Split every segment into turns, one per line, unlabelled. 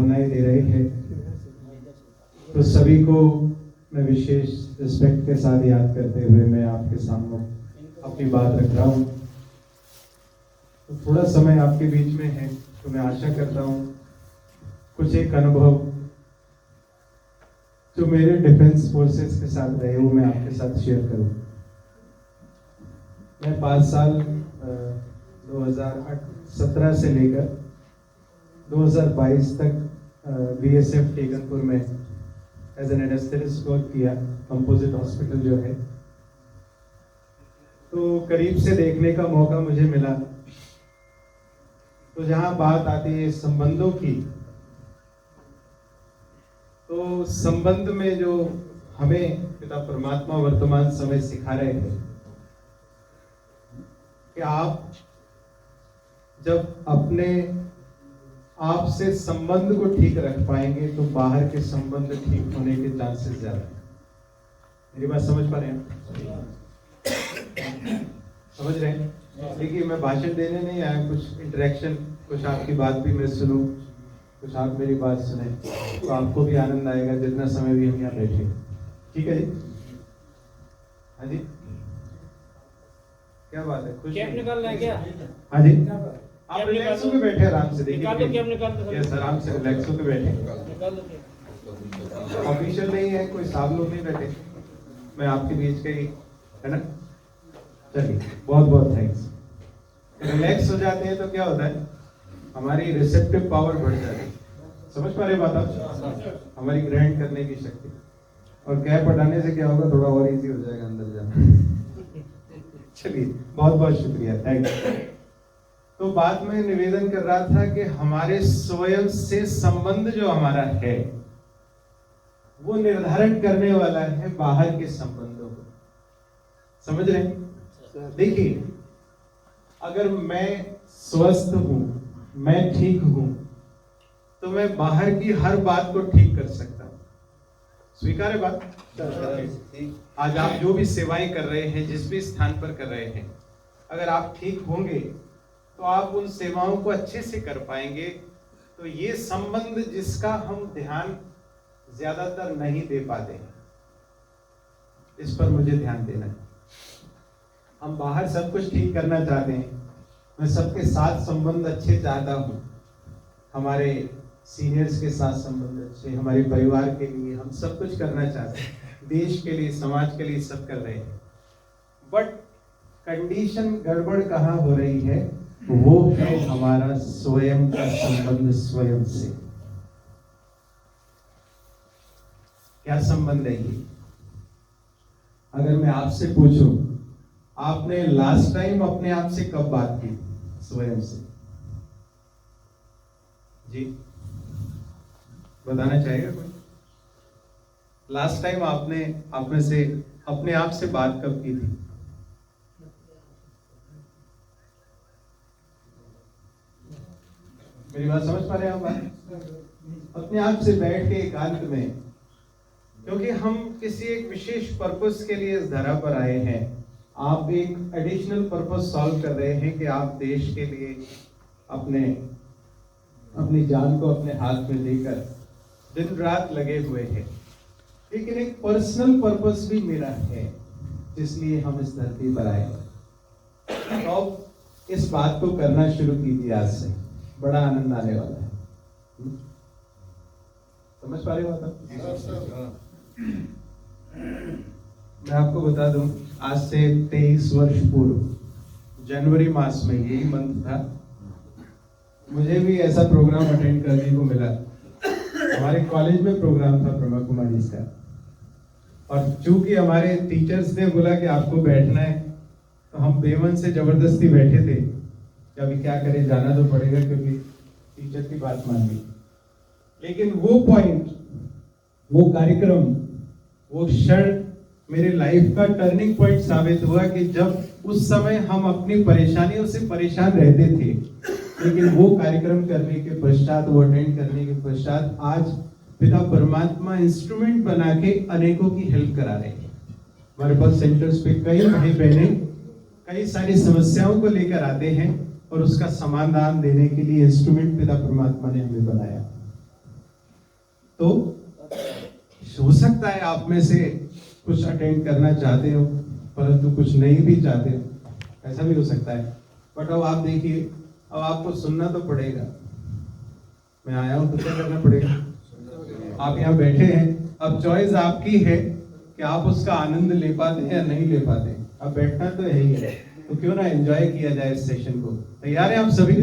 शुभकामनाएं दे रहे हैं, तो सभी को मैं विशेष रिस्पेक्ट के साथ याद करते हुए मैं आपके सामने अपनी बात रख रहा हूँ। तो थोड़ा समय आपके बीच में है, तो मैं आशा करता हूँ कुछ एक अनुभव जो मेरे डिफेंस फोर्सेस के साथ रहे वो मैं आपके साथ शेयर करूँ। मैं 5 साल 2017 से लेकर 2022 तक बीएसएफ टेकनपुर में एज एन एनेस्थेटिस्ट वर्क किया, कंपोजिट हॉस्पिटल जो है। तो करीब से देखने का मौका मुझे मिला। तो जहां बात आती है संबंधों की, तो संबंध में जो हमें पिता परमात्मा वर्तमान समय सिखा रहे हैं कि आप जब अपने आप से संबंध को ठीक रख पाएंगे तो बाहर के संबंध ठीक होने के चांसेस ज्यादा हैं। मेरी बात समझ पा रहे हैं? समझ रहे हैं? देखिए, मैं भाषण देने नहीं आया, कुछ इंटरेक्शन, कुछ आपकी बात भी मैं सुनूं, कुछ आप मेरी बात सुने, तो आपको भी आनंद आएगा जितना समय भी हम यहाँ बैठे। ठीक है जी? हाँ जी, क्या बात है? खुश
निकालना है क्या?
हाँ जी, आप रिलैक्स होकर बैठे आराम से। देखिए, यस, आराम से रिलैक्स होकर बैठे। ऑफिशियल नहीं है, कोई साहब लोग नहीं बैठे, मैं आपके बीच के ही, है ना? चलिए, बहुत बहुत थैंक्स। रिलैक्स हो जाते हैं तो क्या होता है, हमारी रिसेप्टिव पावर बढ़ जाती है। समझ पा रहे बात आप? हमारी ग्रहण करने की शक्ति। और कैप हटाने से क्या होगा, थोड़ा और इजी हो जाएगा अंदर जाना। चलिए, बहुत बहुत शुक्रिया, थैंक यू। तो बात में निवेदन कर रहा था कि हमारे स्वयं से संबंध जो हमारा है वो निर्धारण करने वाला है बाहर के संबंधों को। समझ रहे हैं? देखिए, अगर मैं स्वस्थ हूं, मैं ठीक हूं, तो मैं बाहर की हर बात को ठीक कर सकता हूं। स्वीकार है बात? आज आप जो भी सेवाएं कर रहे हैं, जिस भी स्थान पर कर रहे हैं, अगर आप ठीक होंगे तो आप उन सेवाओं को अच्छे से कर पाएंगे। तो ये संबंध जिसका हम ध्यान ज्यादातर नहीं दे पाते हैं, इस पर मुझे ध्यान देना है। हम बाहर सब कुछ ठीक करना चाहते हैं, मैं सबके साथ संबंध अच्छे चाहता हूं, हमारे सीनियर्स के साथ संबंध अच्छे, हमारे परिवार के लिए हम सब कुछ करना चाहते हैं, देश के लिए, समाज के लिए सब कर रहे हैं। बट कंडीशन गड़बड़ कहाँ हो रही है, वो है हमारा स्वयं का संबंध स्वयं से। क्या संबंध है ये? अगर मैं आपसे पूछूं, आपने लास्ट टाइम अपने आप से कब बात की? स्वयं से जी, बताना चाहेगा कोई? लास्ट टाइम आपने आप में से अपने आप से बात कब की थी? मेरी बात समझ पा रहे हैं आप? अपने आप से बैठ के एकांत में, क्योंकि हम किसी एक विशेष पर्पस के लिए इस धरा पर आए हैं। आप एक एडिशनल पर्पस सॉल्व कर रहे हैं कि आप देश के लिए अपनी जान को अपने हाथ में लेकर दिन रात लगे हुए हैं। लेकिन एक पर्सनल पर्पस भी मेरा है जिसलिए हम इस धरती पर आए। तो इस बात को करना शुरू कीजिए आज से, बड़ा आनंद आने वाला है। समझ पा रहे हो आप? मैं आपको बता दूं, आज से 23 वर्ष पूर्व जनवरी मास में, यही मंथ था, मुझे भी ऐसा प्रोग्राम अटेंड करने को मिला। हमारे कॉलेज में प्रोग्राम था ब्रह्मा कुमारी का, और चूंकि हमारे टीचर्स ने बोला कि आपको बैठना है, तो हम बेमन से जबरदस्ती बैठे थे कि अभी क्या करें, जाना तो पड़ेगा क्योंकि टीचर की बात मान ली। लेकिन वो पॉइंट, वो कार्यक्रम, वो क्षण मेरे लाइफ का टर्निंग पॉइंट साबित हुआ कि जब उस समय हम अपनी परेशानियों से परेशान रहते थे, लेकिन वो कार्यक्रम करने के पश्चात, वो अटेंड करने के पश्चात आज पिता परमात्मा इंस्ट्रूमेंट बना के अनेकों की हेल्प करा रहे हैं। हमारे पास सेंटर्स पे कई भाई बहने कई सारी समस्याओं को लेकर आते हैं और उसका समाधान देने के लिए इंस्ट्रूमेंट पिता परमात्मा ने हमें बनाया। तो हो सकता है आप में से कुछ अटेंड करना चाहते हो परंतु कुछ नहीं भी चाहते हो, ऐसा भी हो सकता है। बट अब आप देखिए, अब आपको सुनना तो पड़ेगा। मैं आया हूं तो क्या करना पड़ेगा? आप यहाँ बैठे हैं, अब चॉइस आपकी है कि आप उसका आनंद ले पाते हैं या नहीं ले पाते हैं। अब बैठना तो है ही है, तो क्यों ना एंजॉय किया जाए इस सेशन को। तैयार हैं आप सभी?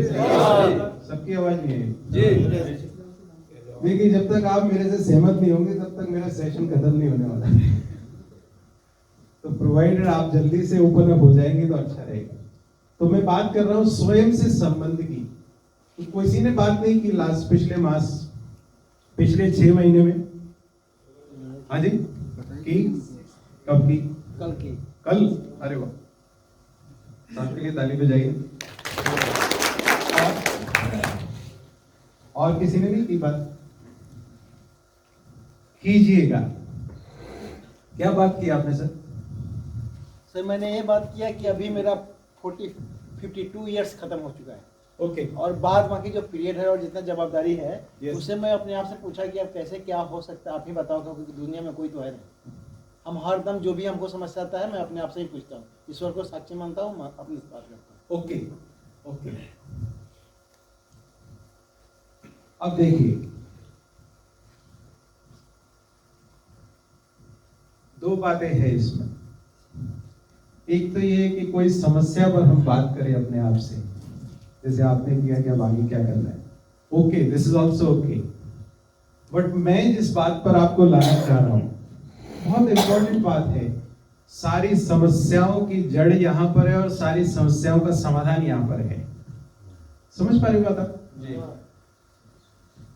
सबकी आवाज नहीं है जी। देखिए, जब तक आप मेरे से सहमत नहीं होंगे तब तक मेरा सेशन खत्म नहीं होने वाला है। तो प्रोवाइडेड आप जल्दी से ओपन अप हो जाएंगे तो अच्छा रहेगा। तो मैं बात कर रहा हूं स्वयं से संबंध की। तो किसी ने बात नहीं की लास्ट पिछले 6 महीने में? हाँ जी की? कब की? कल। अरे वाह, सबके लिए ताली बजाइए। और किसी ने नहीं की बात? कीजिएगा। क्या बात की आपने सर?
सर मैंने ये बात किया कि अभी मेरा 52 इयर्स खत्म हो चुका है।
ओके।
और बाद बाकी जो पीरियड है और जितना जवाबदारी है
Yes.
उससे मैं अपने आप से पूछा कि अब कैसे क्या हो सकता है, आप ही बताओ, क्योंकि दुनिया में कोई तो है नहीं। हम हर दम जो भी हमको समस्या आता है मैं अपने आप से ही पूछता हूँ, ईश्वर को साक्षी मानता हूँ, मैं अपनी बात करता हूँ।
Okay okay. अब देखिए, 2 बातें हैं इसमें। एक तो ये है कि कोई समस्या पर हम बात करें अपने आप से, जैसे आपने किया कि अब आगे क्या करना है। Okay, this is also okay. But मैं जिस बात पर आपको लाना चाह रहा हूं, बहुत इंपॉर्टेंट बात है। सारी समस्याओं की जड़ यहां पर है और सारी समस्याओं का समाधान यहां पर है। समझ पा रहे हो बात आप?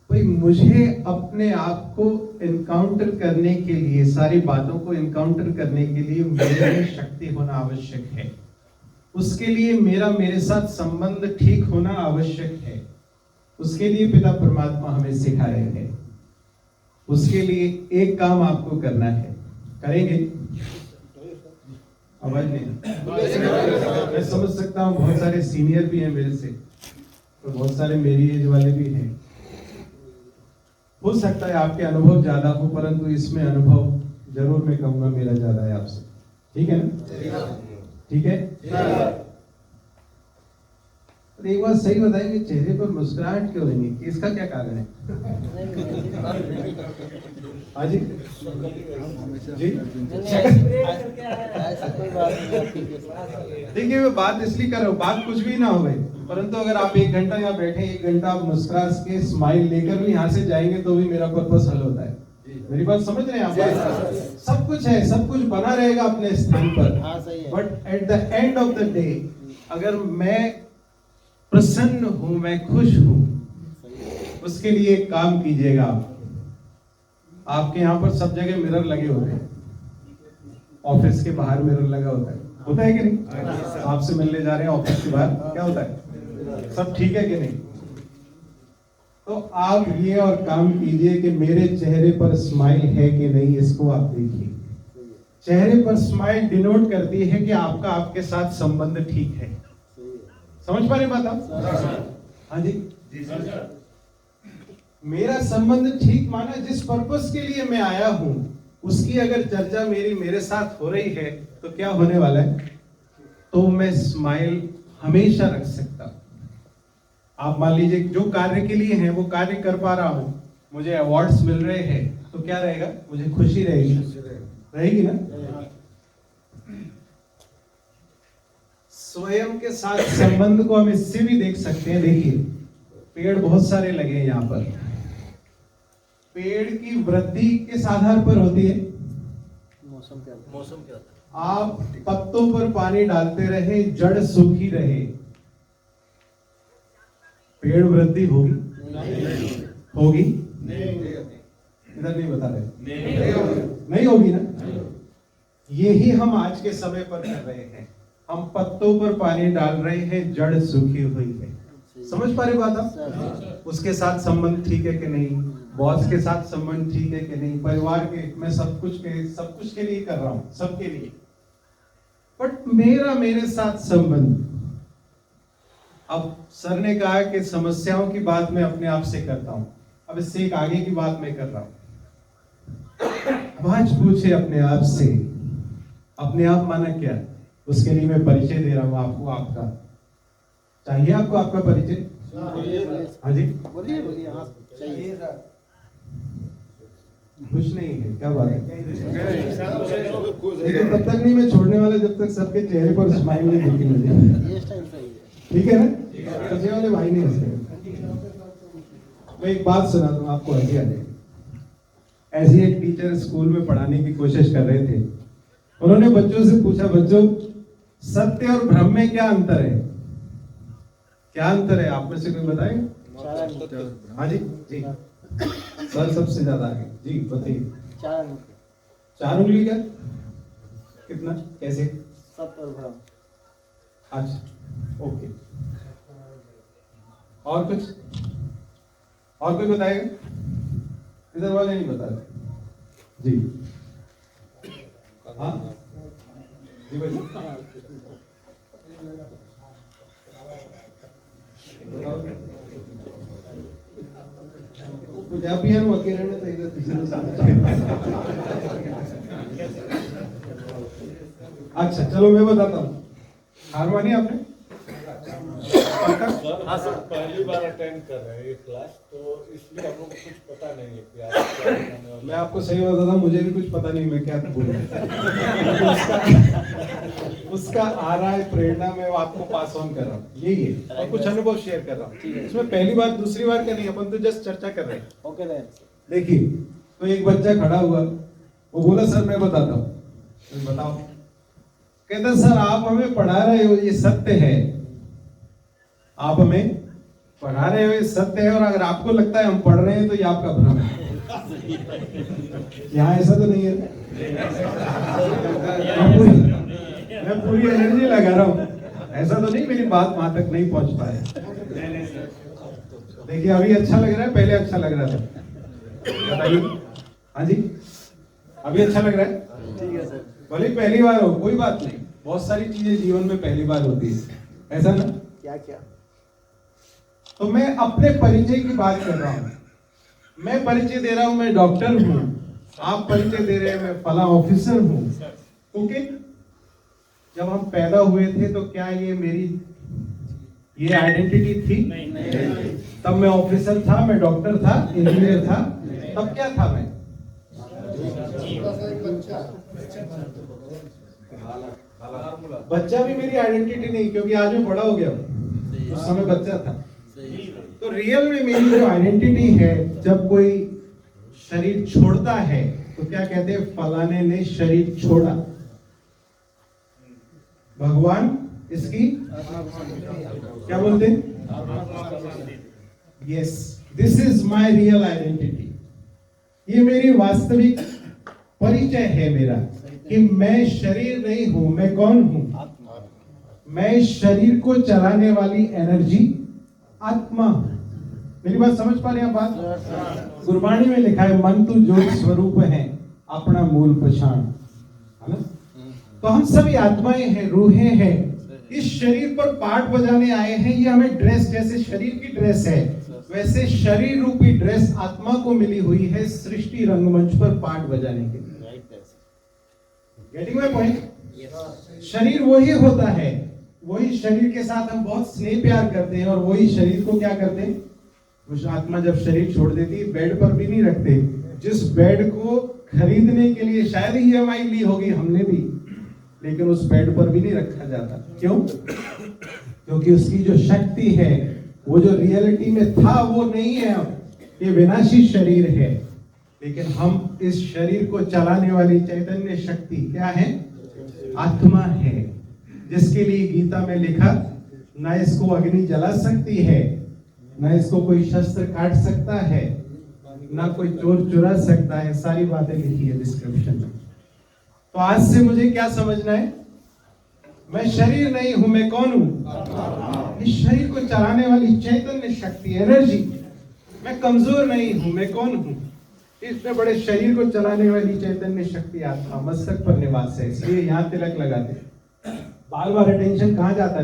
भाई, मुझे अपने आप को इनकाउंटर करने के लिए, सारी बातों को इनकाउंटर करने के लिए मेरे में शक्ति होना आवश्यक है। उसके लिए मेरे साथ संबंध ठीक होना आवश्यक है। उसके लिए पिता परमात्मा हमें सिखा रहे हैं। उसके लिए एक काम आपको करना है, करेंगे? आवाज नहीं। मैं समझ सकता हूँ बहुत सारे सीनियर भी हैं मेरे से, और बहुत सारे मेरी एज वाले भी हैं। हो सकता है आपके अनुभव ज्यादा हो, परंतु इसमें अनुभव जरूर मैं कहूंगा मेरा ज्यादा है आपसे। ठीक है ना? ठीक है। तो एक बात सही बताएंगे, चेहरे पर मुस्कुराहट क्यों नहीं है? इसका क्या कारण है? हाँ जी जी। देखिए, मैं बात इसलिए कर रहा हूँ, बात कुछ भी ना हो गई, परंतु अगर आप 1 घंटा यहाँ बैठे, 1 घंटा आप मुस्कुरा के स्माइल लेकर भी यहाँ से जाएंगे तो भी मेरा पर्पस हल होता है। मेरी बात समझ रहे हैं आप? सब कुछ है, सब कुछ बना रहेगा अपने स्थान पर, but at the end of the day अगर मैं प्रसन्न हूं, मैं खुश हूं, उसके लिए एक काम कीजिएगा। आपके यहाँ पर सब जगह मिरर लगे होते हैं, ऑफिस के बाहर मिरर लगा होता है कि नहीं? आपसे मिलने जा रहे हैं ऑफिस के बाहर, क्या होता है? सब ठीक है कि नहीं? तो आप ये और काम कीजिए कि मेरे चेहरे पर स्माइल है कि नहीं, इसको आप देखिए। चेहरे पर स्माइल डिनोट करती है कि आपका आपके साथ संबंध ठीक है। समझ पा रहे बात आप? हाँ जी। मेरा संबंध ठीक माना, जिस पर्पस के लिए मैं आया हूं उसकी अगर चर्चा मेरे साथ हो रही है तो क्या होने वाला है? तो मैं स्माइल हमेशा रख सकता हूं। आप मान लीजिए जो कार्य के लिए है वो कार्य कर पा रहा हूं, मुझे अवार्ड्स मिल रहे हैं, तो क्या रहेगा? मुझे खुशी रहेगी ना? स्वयं के साथ संबंध को हम इससे भी देख सकते हैं। देखिए, पेड़ बहुत सारे लगे हैं यहाँ पर। पेड़ की वृद्धि किस आधार पर होती है?
मौसम क्या?
आप पत्तों पर पानी डालते रहे, जड़ सूखी रहे, पेड़ वृद्धि होगी? होगी? इधर नहीं बता रहे। नहीं होगी ना? यही हम आज के समय पर कर रहे हैं। हम पत्तों पर पानी डाल रहे हैं, जड़ सूखी हुई है। समझ पा रहे बात आप? उसके साथ संबंध ठीक है कि नहीं? बॉस के साथ संबंध ठीक है कि नहीं? परिवार के, मैं सब कुछ के लिए कर रहा हूं, सबके लिए, बट मेरे साथ संबंध। अब सर ने कहा कि समस्याओं की बात मैं अपने आप से करता हूं, अब इससे एक आगे की बात मैं कर रहा हूं। आज पूछे अपने आप से, अपने आप माना क्या? उसके लिए मैं परिचय दे रहा हूं आपको आपका। चाहिए आपको आपका परिचय? हाँ जी
बोलिए बोलिए। हाँ चाहिए।
खुश नहीं है, क्या बात है? लेकिन तब तक नहीं मैं छोड़ने वाला जब तक सबके चेहरे पर स्माइल नहीं दिखी मुझे।
ये स्टाइल सही है।
ठीक है ना? पीछे वाले भाई नहीं हंसते। मैं एक बात सुना दूं आपको, हंसी आ जाएगी। ऐसी एक टीचर स्कूल में पढ़ाने की कोशिश कर रहे थे। उन्होंने बच्चों से पूछा, बच्चों सत्य और भ्रम में क्या अंतर है? क्या अंतर है? आप में से कोई बताएगा? हाँ जी जी सर, सबसे ज्यादा आगे जी बताइए। 4 उंगली क्या? कितना? कैसे?
सत्य और भ्रम।
अच्छा ओके। और कुछ? और कोई बताएगा? इधर वाले नहीं बता रहे जी। हाँ जी भाई पंजाबी है वो अकेले रहने चाहिए तीसरे साथ। अच्छा चलो मैं बताता हूँ। हार मानी आपने?
हाँ सर, पहली बार अटेंड कर रहे हैं ये क्लास, तो इसलिए हम लोग को कुछ पता नहीं है कि आप क्या करने वाले।
मैं आपको सही बताता हूँ, मुझे भी कुछ पता नहीं मैं क्या बोलूं। उसका आ रहा है प्रेरणा में, वो आपको पास ऑन कर रहा हूँ, यही है। और कुछ अनुभव शेयर कर रहा हूँ। इसमें पहली बार दूसरी बार का नहीं, अपन तो जस्ट चर्चा कर रहे हैं।
Okay then.
देखिए, तो एक बच्चा खड़ा हुआ, वो बोला सर मैं बताता हूँ। तो बताओ। कहता सर आप हमें पढ़ा रहे हो ये सत्य है, आप हमें पढ़ा रहे हो ये सत्य है, और अगर आपको लगता है हम पढ़ रहे हैं तो ये आपका भ्रम है। यहाँ ऐसा तो नहीं है? मैं पूरी एनर्जी लगा रहा हूँ, ऐसा तो नहीं मेरी बात वहां तक नहीं पहुंच पाए। देखिए अभी अच्छा लग रहा है, पहले अच्छा लग रहा था? बताइए। हाँ जी अभी अच्छा लग रहा है?
ठीक है सर।
भले पहली बार हो, कोई बात नहीं, बहुत सारी चीजें जीवन में पहली बार होती है, ऐसा ना?
क्या क्या?
तो मैं अपने परिचय की बात कर रहा हूं। मैं परिचय दे रहा हूं, मैं डॉक्टर हूं। आप परिचय दे रहे हैं, मैं फला ऑफिसर हूं। ओके? जब हम पैदा हुए थे तो क्या ये मेरी ये आइडेंटिटी थी? नहीं। तब मैं ऑफिसर था, मैं डॉक्टर था, इंजीनियर था, तब क्या था मैं? बच्चा भी मेरी आइडेंटिटी नहीं, क्योंकि आज मैं बड़ा हो गया हूं, उस समय बच्चा था। तो रियल में मेरी जो आइडेंटिटी है, जब कोई शरीर छोड़ता है तो क्या कहते हैं? फलाने ने शरीर छोड़ा। भगवान इसकी क्या बोलते हैं? Yes, this is my real identity. ये मेरी वास्तविक परिचय है मेरा, कि मैं शरीर नहीं हूं। मैं कौन हूं? मैं शरीर को चलाने वाली एनर्जी आत्मा। मेरी बात समझ पा रहे हैं बात? गुरबाणी में लिखा है, मन तू ज्योत स्वरूप है, अपना मूल पहचान, है ना? तो हम सभी आत्माएं हैं, रूहें हैं, इस शरीर पर पाठ बजाने आए हैं। ये हमें ड्रेस, जैसे शरीर की ड्रेस है, वैसे शरीर रूपी ड्रेस आत्मा को मिली हुई है सृष्टि रंगमंच पर पाठ बजाने के लिए। Getting my point? शरीर वही होता है, वही शरीर के साथ हम बहुत स्नेह प्यार करते हैं, और वही शरीर को क्या करते हैं? उस आत्मा जब शरीर छोड़ देती है, बेड पर भी नहीं रखते। जिस बेड को खरीदने के लिए शायद EMI ली होगी हमने भी, लेकिन उस बेड पर भी नहीं रखा जाता। क्यों? क्योंकि उसकी जो शक्ति है, वो जो रियलिटी में था वो नहीं है अब, ये विनाशी शरीर है। लेकिन हम इस शरीर को चलाने वाली चैतन्य शक्ति क्या है? आत्मा है, जिसके लिए गीता में लिखा, ना इसको अग्नि जला सकती है, ना इसको कोई शस्त्र काट सकता है, ना कोई चोर चुरा सकता है। सारी बातें लिखी है डिस्क्रिप्शन में। तो आज से मुझे क्या समझना है? मैं शरीर नहीं हूं, मैं कौन हूं? इस शरीर को चलाने वाली चैतन्य शक्ति, एनर्जी। मैं कमजोर नहीं हूं, मैं कौन हूं? इतने बड़े शरीर को चलाने वाली चैतन्य शक्ति आत्मा मस्तक पर निवास है, इसलिए यहाँ तिलक लगाते। बार बार अटेंशन कहाँ जाता है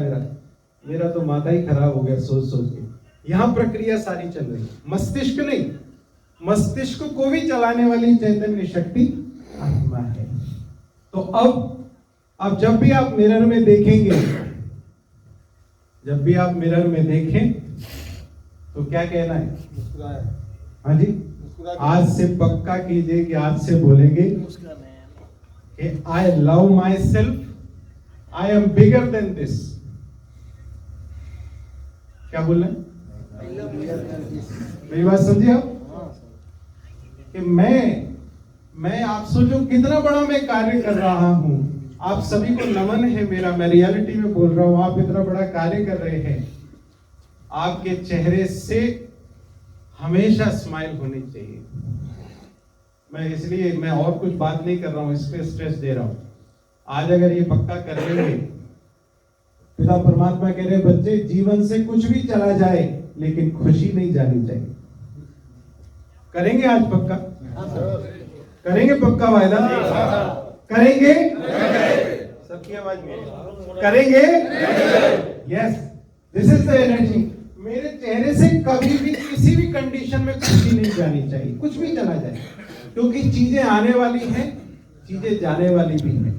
मेरा तो माथा ही खराब हो गया सोच सोच के। यहाँ प्रक्रिया सारी चल रही है, मस्तिष्क नहीं, मस्तिष्क को भी चलाने वाली चैतन्य शक्ति तो अब जब भी आप मिरर में देखेंगे, जब भी आप मिरर में देखें तो क्या कहना है?
मुस्कुराए।
हाँ जी, आज से पक्का कीजिए कि आज से बोलेंगे कि I love my self, I am bigger than this. क्या बोल रहे हैं? मेरी बात समझिए आप, कि मैं आप सोचो कितना बड़ा मैं कार्य कर रहा हूं। आप सभी को नमन है मेरा, मैं रियलिटी में बोल रहा हूं। आप इतना बड़ा कार्य कर रहे हैं, आपके चेहरे से हमेशा स्माइल होनी चाहिए। मैं और कुछ बात नहीं कर रहा हूं, इस पे स्ट्रेस दे रहा हूं। आज अगर ये पक्का कर लेंगे, पिता परमात्मा कह रहे बच्चे जीवन से कुछ भी चला जाए लेकिन खुशी नहीं जानी चाहिए। करेंगे आज पक्का? करेंगे पक्का वायदा? करेंगे? सबकी आवाज में करेंगे? Yes, this is the energy. मेरे चेहरे से कभी भी किसी भी कंडीशन में खुशी नहीं जानी चाहिए, कुछ भी चला जाए, क्योंकि चीजें आने वाली हैं, चीजें जाने वाली भी हैं।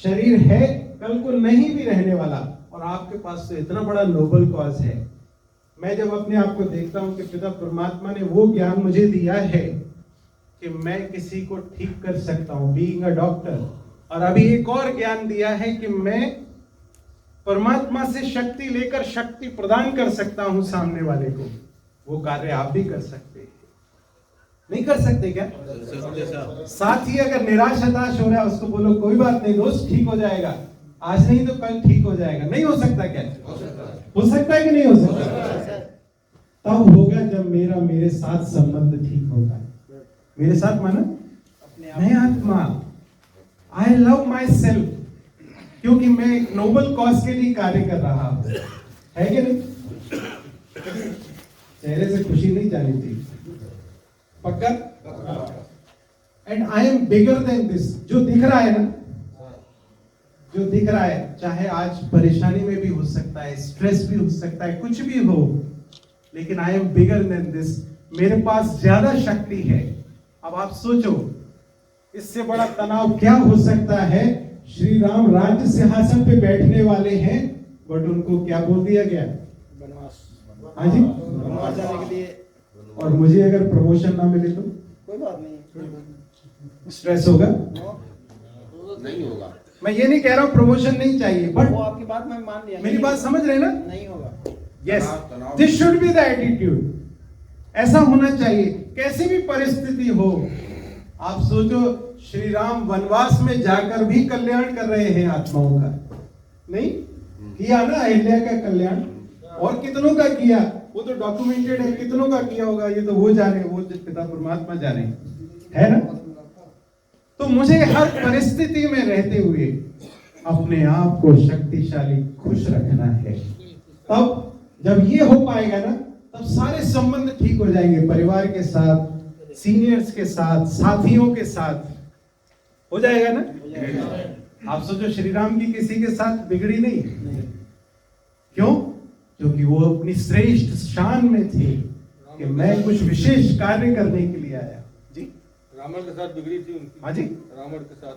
शरीर है, कल को नहीं भी रहने वाला, और आपके पास तो इतना बड़ा नोबल कॉज है। मैं जब अपने आप को देखता हूं कि पिता परमात्मा ने वो ज्ञान मुझे दिया है कि मैं किसी को ठीक कर सकता हूं, बीइंग अ डॉक्टर, और अभी एक और ज्ञान दिया है कि मैं परमात्मा से शक्ति लेकर शक्ति प्रदान कर सकता हूं सामने वाले को। वो कार्य आप भी कर सकते हैं, नहीं कर सकते क्या? साथ ही अगर निराश हताश हो रहा है, उसको बोलो कोई बात नहीं दोस्त, ठीक हो जाएगा, आज नहीं तो कल ठीक हो जाएगा। नहीं हो सकता क्या? हो सकता है कि नहीं हो सकता? तब होगा जब मेरे साथ संबंध ठीक होगा। मेरे साथ माना मैं आत्मा, आई लव माई सेल्फ, क्योंकि मैं एक नोबल कॉज के लिए कार्य कर रहा हूं, है कि नहीं? चेहरे से खुशी नहीं जानी चाहिए, पक्का? And I am bigger than this. जो दिख रहा है ना, जो दिख रहा है, चाहे आज परेशानी में भी हो सकता है, स्ट्रेस भी हो सकता है, कुछ भी हो, लेकिन I am bigger than this. मेरे पास ज्यादा शक्ति है। अब आप सोचो, इससे बड़ा तनाव क्या हो सकता है? श्री राम राज्य सिंहासन पे बैठने वाले हैं, बट उनको क्या बोल दिया गया?
वनवास।
हाँ जी,
वनवास जाने के लिए।
और मुझे अगर प्रमोशन ना मिले तो
कोई बात नहीं,
स्ट्रेस होगा?
नहीं होगा।
मैं ये नहीं कह रहा हूँ प्रमोशन नहीं चाहिए, बट
वो आपकी बात मैं मान लिया।
मेरी बात समझ रहे ना?
नहीं होगा।
Yes, this should be the attitude. ऐसा होना चाहिए, कैसी भी परिस्थिति हो। आप सोचो, श्री राम वनवास में जाकर भी कल्याण कर रहे हैं आत्माओं का, नहीं किया ना? अहिल्या का कल्याण और कितनों का किया, वो तो डॉक्यूमेंटेड है, कितनों का किया होगा, ये तो वो जाने, वो पिता परमात्मा जाने, है ना? तो मुझे हर परिस्थिति में रहते हुए अपने आप को शक्तिशाली, खुश रखना है। तब जब ये हो पाएगा ना, तब सारे संबंध ठीक हो जाएंगे, परिवार के साथ, सीनियर्स के साथ, साथियों के साथ हो जाएगा ना? आप सोचो, श्री राम की किसी के साथ बिगड़ी नहीं। क्यों? क्योंकि वो अपनी श्रेष्ठ शान में थे कि मैं कुछ विशेष कार्य करने के लिए आया। जी,
रावण के साथ बिगड़ी थी उनकी।
हाँ जी,
रावण के साथ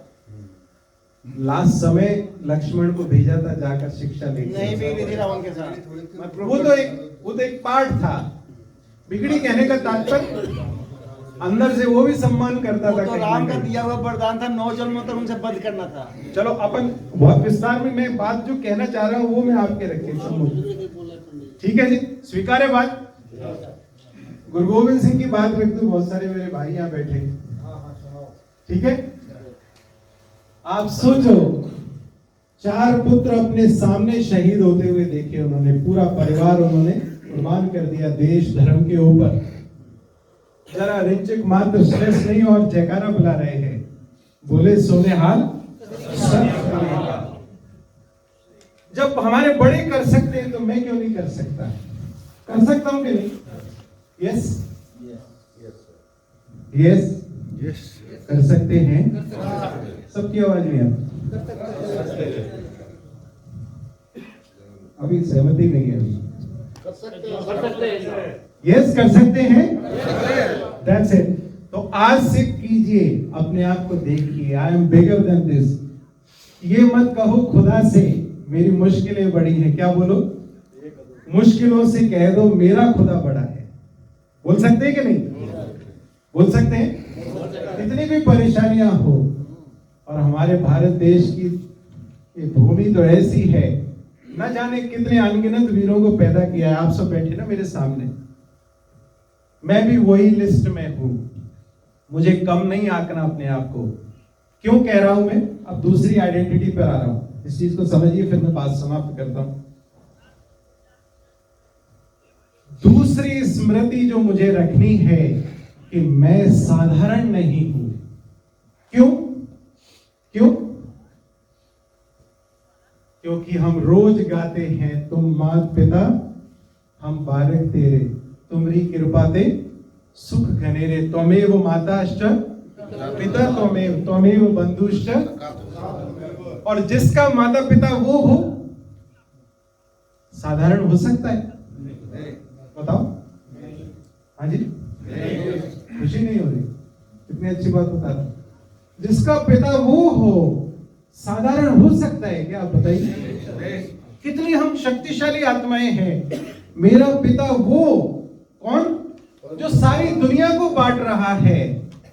लास्ट समय लक्ष्मण को भेजा था जाकर शिक्षा लेके।
नहीं बिगड़ी थी रावण के साथ।
वो तो एक पार्ट था। बिगड़ी कहने का तात्पर्य अंदर से वो भी सम्मान करता था।
तो राम का दिया हुआ वरदान था, 9 जन्मों तक उनसे वध करना था।
चलो अपन बहुत विस्तार में मैं बात जो कहना चाह रहा हूँ वो मैं आपके रखे समझ, ठीक है जी? स्वीकार है बात? गुरु गोविंद सिंह की बात रख दो, बहुत सारे मेरे भाई यहाँ बैठे, ठीक है? आप सोचो, 4 पुत्र अपने सामने शहीद होते हुए देखे उन्होंने, पूरा परिवार उन्होंने कुर्बान कर दिया देश धर्म के ऊपर। जरा रिंचिक मात्र स्ट्रेस नहीं और जयकारा बुला रहे हैं, बोले सोनेहाल जब हमारे बड़े कर सकते हैं तो मैं क्यों नहीं कर सकता? कर सकता हूं कि नहीं? यस यस यस, कर सकते हैं। सबकी आवाज में अभी सहमति नहीं है। यस, कर सकते हैं। That's it. तो आज से कीजिए, अपने आप को देखिए, I am bigger than this. ये मत कहो खुदा से मेरी मुश्किलें बड़ी हैं, क्या बोलो, मुश्किलों से कह दो मेरा खुदा बड़ा है। बोल सकते हैं कि नहीं, बोल सकते हैं। कितनी भी परेशानियां हो, और हमारे भारत देश की ये भूमि तो ऐसी है, न जाने कितने अनगिनत वीरों को पैदा किया है। आप सब बैठे ना मेरे सामने, मैं भी वही लिस्ट में हूं। मुझे कम नहीं आंकना अपने आप को। क्यों कह रहा हूं मैं, अब दूसरी आइडेंटिटी पर आ रहा हूं, इस चीज को समझिए फिर मैं बात समाप्त करता हूं। दूसरी स्मृति जो मुझे रखनी है कि मैं साधारण नहीं हूं। क्यों क्यों? क्योंकि हम रोज गाते हैं, तुम मात पिता हम बालक तेरे, तुमरी कृपा ते सुख घनेरे, त्वमेव माताश्च पिता त्वमेव बंधुश्च। और जिसका माता पिता वो हो, साधारण हो सकता है? बताओ। हाँ जी, खुशी नहीं हो रही? कितनी अच्छी बात बता रहा। जिसका पिता वो हो, साधारण हो सकता है क्या? आप बताइए। कितनी हम शक्तिशाली आत्माएं हैं। मेरा पिता वो कौन, जो सारी दुनिया को बांट रहा है,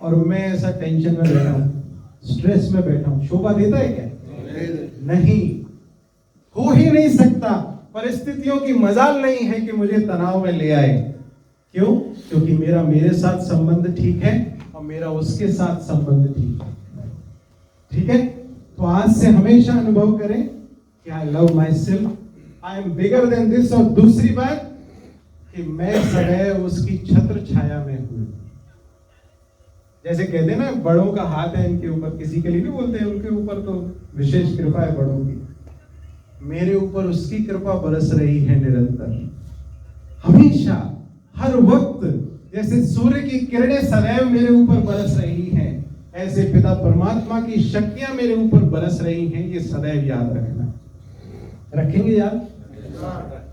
और मैं ऐसा टेंशन में बैठा हूं, स्ट्रेस में बैठा हूं। शोभा देता है क्या? नहीं, हो ही नहीं सकता। परिस्थितियों की मजाल नहीं है कि मुझे तनाव में ले आए। क्यों? क्योंकि मेरा मेरे साथ संबंध ठीक है और मेरा उसके साथ संबंध ठीक है। ठीक है, तो आज से हमेशा अनुभव करें कि I love my self, I am bigger than this. और दूसरी बात कि मैं सदैव उसकी छत्र छाया में हूं। जैसे कहते हैं ना, बड़ों का हाथ है इनके ऊपर, किसी के लिए नहीं बोलते हैं, उनके ऊपर तो विशेष कृपा है बड़ों की। मेरे ऊपर उसकी कृपा बरस रही है निरंतर, हमेशा, हर वक्त। जैसे सूर्य की किरणें सदैव मेरे ऊपर बरस रही हैं, ऐसे पिता परमात्मा की शक्तियां मेरे ऊपर बरस रही हैं। ये सदैव याद रखना। रखेंगे याद?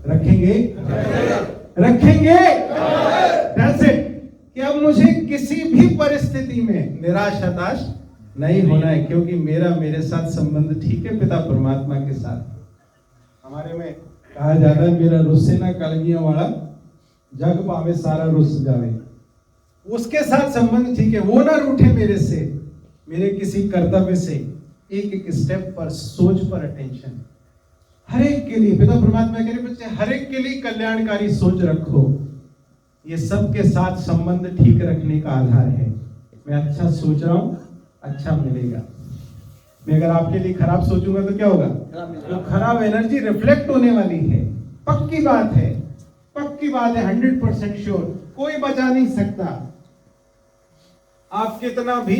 रखेंगे, रखेंगे। That's it। कि अब मुझे किसी भी परिस्थिति में निराश हताश नहीं होना है, क्योंकि मेरा मेरे साथ संबंध ठीक है पिता परमात्मा के साथ। हमारे में कहा जाता है, मेरा रुस्से ना कलगियों वाला जग पावे सारा रुस जावे। उसके साथ संबंध ठीक है, वो ना रूठे मेरे से, मेरे किसी कर्तव्य से। एक एक स्टेप पर, सोच पर अटेंशन। हर एक के लिए पिता परमात्मा कह रहे बच्चे, हर एक के लिए कल्याणकारी सोच रखो। ये सबके साथ संबंध ठीक रखने का आधार है। मैं अच्छा सोच रहा हूं, अच्छा मिलेगा। मैं अगर आपके लिए खराब सोचूंगा तो क्या होगा? तो खराब एनर्जी रिफ्लेक्ट होने वाली है। पक्की बात है, पक्की बात है, 100% श्योर। कोई बचा नहीं सकता। आप कितना भी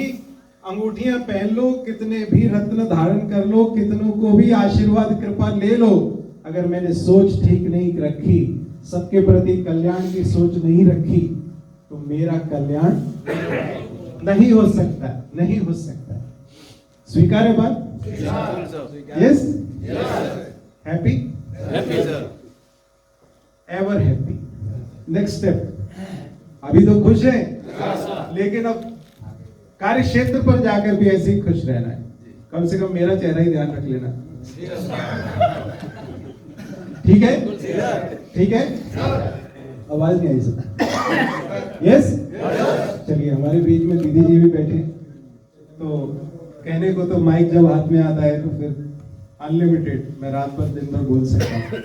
अंगूठियां पहन लो, कितने भी रत्न धारण कर लो, कितनों को भी आशीर्वाद कृपा ले लो, अगर मैंने सोच ठीक नहीं रखी, सबके प्रति कल्याण की सोच नहीं रखी, तो मेरा कल्याण नहीं हो सकता, नहीं हो सकता। स्वीकार है बात? Yes, happy, ever happy. Next step, अभी तो खुश है, लेकिन अब कार्य क्षेत्र पर जाकर भी ऐसे ही खुश रहना है। कम से कम मेरा चेहरा ही ध्यान रख लेना। ठीक है, ठीक है। आवाज नहीं आई सब? यस। चलिए, हमारे बीच में दीदी जी भी बैठे, तो कहने को तो माइक जब हाथ में आता है तो फिर अनलिमिटेड, मैं रात भर दिन भर बोल सकता हूँ।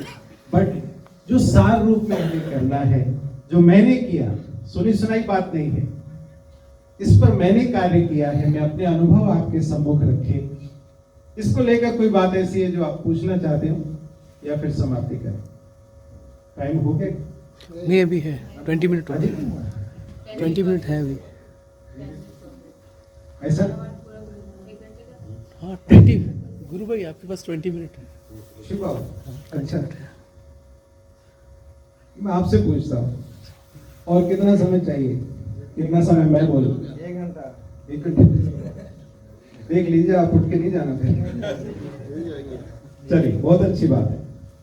बट जो सार रूप में हमें करना है, जो मैंने किया, सुनी सुनाई बात नहीं है, इस पर मैंने कार्य किया है। मैं अपने अनुभव आपके सम्मुख रखे। इसको लेकर कोई बात ऐसी है जो आप पूछना चाहते हो, या फिर समाप्ति करें? टाइम हो गया?
नहीं, अभी है 20 मिनट। 20 मिनट है अभी।
ऐसा?
हाँ 20। गुरु भाई आपके पास 20 मिनट है।
शिव बाबू, अच्छा, मैं आपसे पूछता हूँ, और कितना समय चाहिए? कितना समय मैं बोलूं? 1 घंटा। 1 घंटा देख लीजिए, आप उठ के नहीं जाना फिर। चलिए, बहुत अच्छी बात है,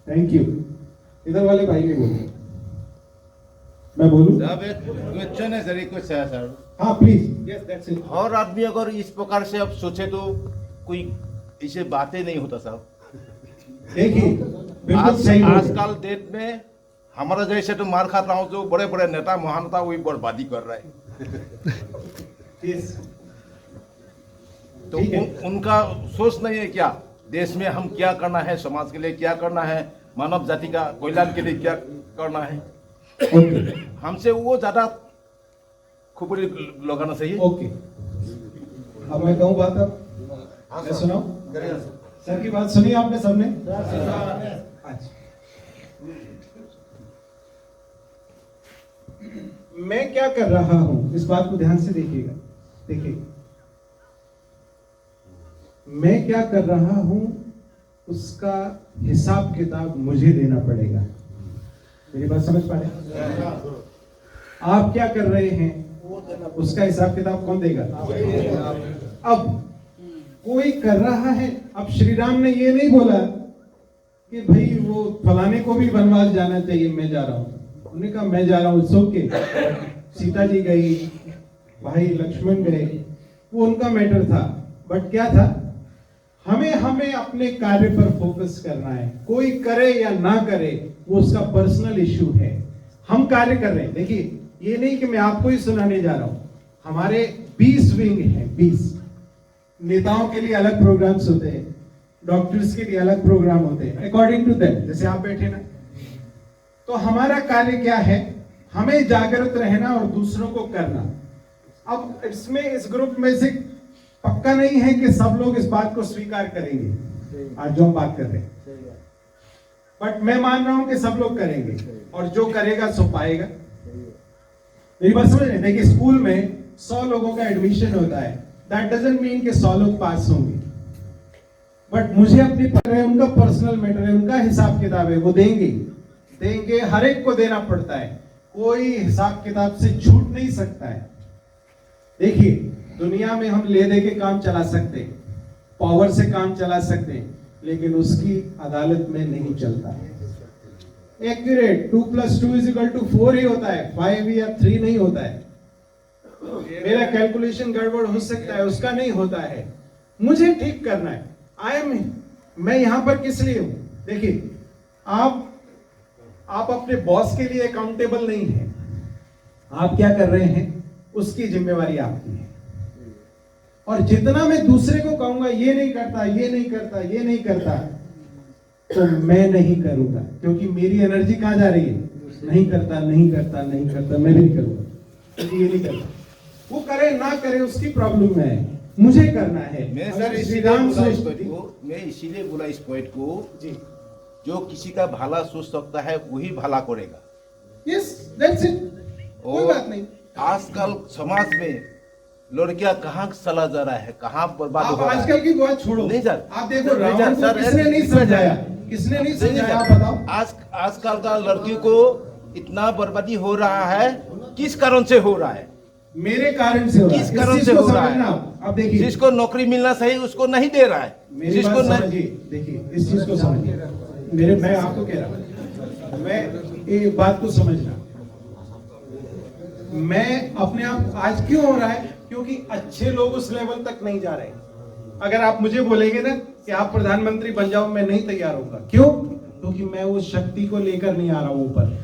थैंक यू। इधर वाले भाई ने बोलो, मैं बोलूं?
क्वेश्चन है सर, एक क्वेश्चन सर।
हाँ प्लीज। Yes, that's it.
और आदमी अगर इस प्रकार से अब सोचे तो कोई इसे बातें नहीं होता साहब।
देखिए बिल्कुल सही बोल रहे हैं।
आजकल डेट में हमारा जैसे तो मार खाता हूँ, जो बड़े बड़े नेता महानता वही बर्बादी कर रहा है।
Yes.
तो
ठीक है।
उनका सोच नहीं है क्या देश में हम क्या करना है, समाज के लिए क्या करना है, मानव जाति का कल्याण के लिए क्या करना है।
ओके
हमसे वो ज्यादा खुपड़ी लगाना चाहिए।
ओके, अब मैं कहूँ बात, अब मैं सुनाऊं? सर की बात सुनी आपने सबने? अच्छा, मैं क्या कर रहा हूं इस बात को ध्यान से देखिएगा। देखिए मैं क्या कर रहा हूं उसका हिसाब किताब मुझे देना पड़ेगा। मेरी बात समझ पा रहे हैं? आप क्या कर रहे हैं उसका हिसाब किताब कौन देगा? अब कोई कर रहा है, अब श्री राम ने ये नहीं बोला कि भाई वो फलाने को भी वनवास जाना चाहिए, मैं जा रहा हूं। उन्होंने कहा मैं जा रहा हूं, सो के सीता जी गई, भाई लक्ष्मण गए, वो उनका मैटर था। बट क्या था, हमें अपने कार्य पर फोकस करना है। कोई करे या ना करे वो उसका पर्सनल इश्यू है। हम कार्य कर रहे हैं। देखिए ये नहीं कि मैं आपको ही सुनाने जा रहा हूं, हमारे 20 विंग हैं, 20 नेताओं के लिए अलग प्रोग्राम्स होते हैं, डॉक्टर्स के लिए अलग प्रोग्राम होते हैं, अकॉर्डिंग टू देम। जैसे आप बैठे ना, तो हमारा कार्य क्या है, हमें जागृत रहना और दूसरों को करना। अब इसमें इस ग्रुप में से पक्का नहीं है कि सब लोग इस बात को स्वीकार करेंगे आज जो हम बात कर रहे हैं, बट मैं मान रहा हूं कि सब लोग करेंगे और जो करेगा सो पाएगा। मेरी बात समझ रहे हैं? देखिए स्कूल में 100 लोगों का एडमिशन होता है, दैट डजंट मीन कि 100 लोग पास होंगे, बट मुझे अपनी पर है, उनका पर्सनल मैटर है, उनका हिसाब किताब है, वो देंगे, हर एक को देना पड़ता है। कोई हिसाब किताब से छूट नहीं सकता है। देखिए दुनिया में हम ले दे के काम चला सकते हैं, पावर से काम चला सकते हैं, लेकिन उसकी अदालत में नहीं चलता है। एक्यूरेट 2 + 2 = 4 ही होता है, 5 या 3 नहीं होता है। मेरा कैलकुलेशन गड़बड़ हो सकता है, उसका नहीं होता है। मुझे ठीक करना है। मैं यहां पर किस लिए हूं? देखिए आप अपने बॉस के लिए अकाउंटेबल नहीं है। आप क्या कर रहे हैं उसकी जिम्मेवारी आपकी है। और जितना मैं दूसरे को कहूंगा ये नहीं करता, ये नहीं करता, ये नहीं करता, तो मैं नहीं करूंगा, क्योंकि मेरी एनर्जी कहां जा रही है? नहीं करता, नहीं करता, नहीं करता, मैं भी नहीं करूंगा, क्योंकि ये नहीं करता। वो करे ना करे उसकी प्रॉब्लम है, मुझे करना है।
मैं
अगर
सर इसीलिए बोला इस पॉइंट को
जी,
जो किसी का भला सोच सकता है वही भला करेगा।
यस दैट्स इट, कोई बात नहीं।
आजकल समाज में लड़कियां कहाँ चला जा रहा है, कहाँ बर्बाद
आप
हो रहा है।
आजकल की बात छोड़ो,
नहीं सर,
आप देखो
नहीं
रावण को
सर,
किसने नहीं समझाया, किसने नहीं समझाया, आप बताओ।
आजकल का लड़कियों को इतना बर्बादी हो रहा है, किस कारण से हो रहा है?
मेरे कारण से हो रहा है।
किस कारण
इस
से
चीज को
हो रहा
समझना
है?
आप देखिए,
जिसको नौकरी मिलना चाहिए उसको नहीं दे रहा है,
मेरी
जिसको
बात
नहीं।
समझिए, देखिए इस चीज को समझिए। मैं आपको कह रहा हूं, मैं ये बात को समझना, मैं अपने आप आज क्यों हो रहा है, क्योंकि अच्छे लोग उस लेवल तक नहीं जा रहे। अगर आप मुझे बोलेंगे ना कि आप प्रधानमंत्री बन जाओ, मैं नहीं तैयार होगा। क्यों? क्योंकि मैं उस शक्ति को लेकर नहीं आ रहा हूं ऊपर।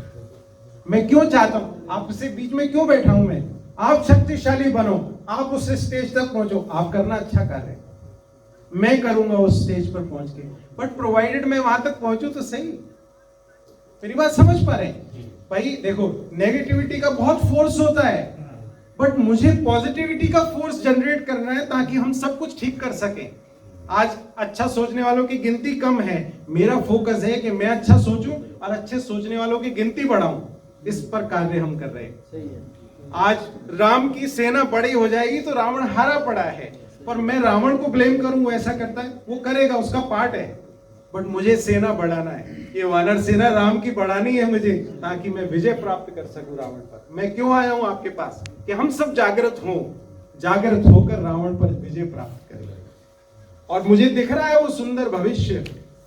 मैं क्यों चाहता हूं आपसे बीच में क्यों बैठा हूं मैं? आप शक्तिशाली बनो, आप उस स्टेज तक पहुंचो, आप करना अच्छा कार्य है, मैं करूंगा उस स्टेज पर पहुंच के, बट प्रोवाइडेड मैं वहां तक पहुंचू तो सही। मेरी बात समझ पा रहे हैं भाई? देखो नेगेटिविटी का बहुत फोर्स होता है, बट मुझे पॉजिटिविटी का फोर्स जनरेट करना है ताकि हम सब कुछ ठीक कर सकें। आज अच्छा सोचने वालों की गिनती कम है, मेरा फोकस है कि मैं अच्छा सोचूं और अच्छे सोचने वालों की गिनती बढ़ाऊं। इस पर कार्य हम कर रहे हैं। आज राम की सेना बड़ी हो जाएगी तो रावण हारा पड़ा है, पर मैं रावण को ब्लेम करूं वो ऐसा करता है, वो करेगा, उसका पार्ट है, बट मुझे सेना बढ़ाना है। ये वानर सेना राम की बढ़ानी है मुझे, ताकि मैं विजय प्राप्त कर सकूं रावण पर। मैं क्यों आया हूं आपके पास कि हम सब जागृत हों, जागृत होकर रावण पर विजय प्राप्त करें। और मुझे दिख रहा है वो सुंदर भविष्य।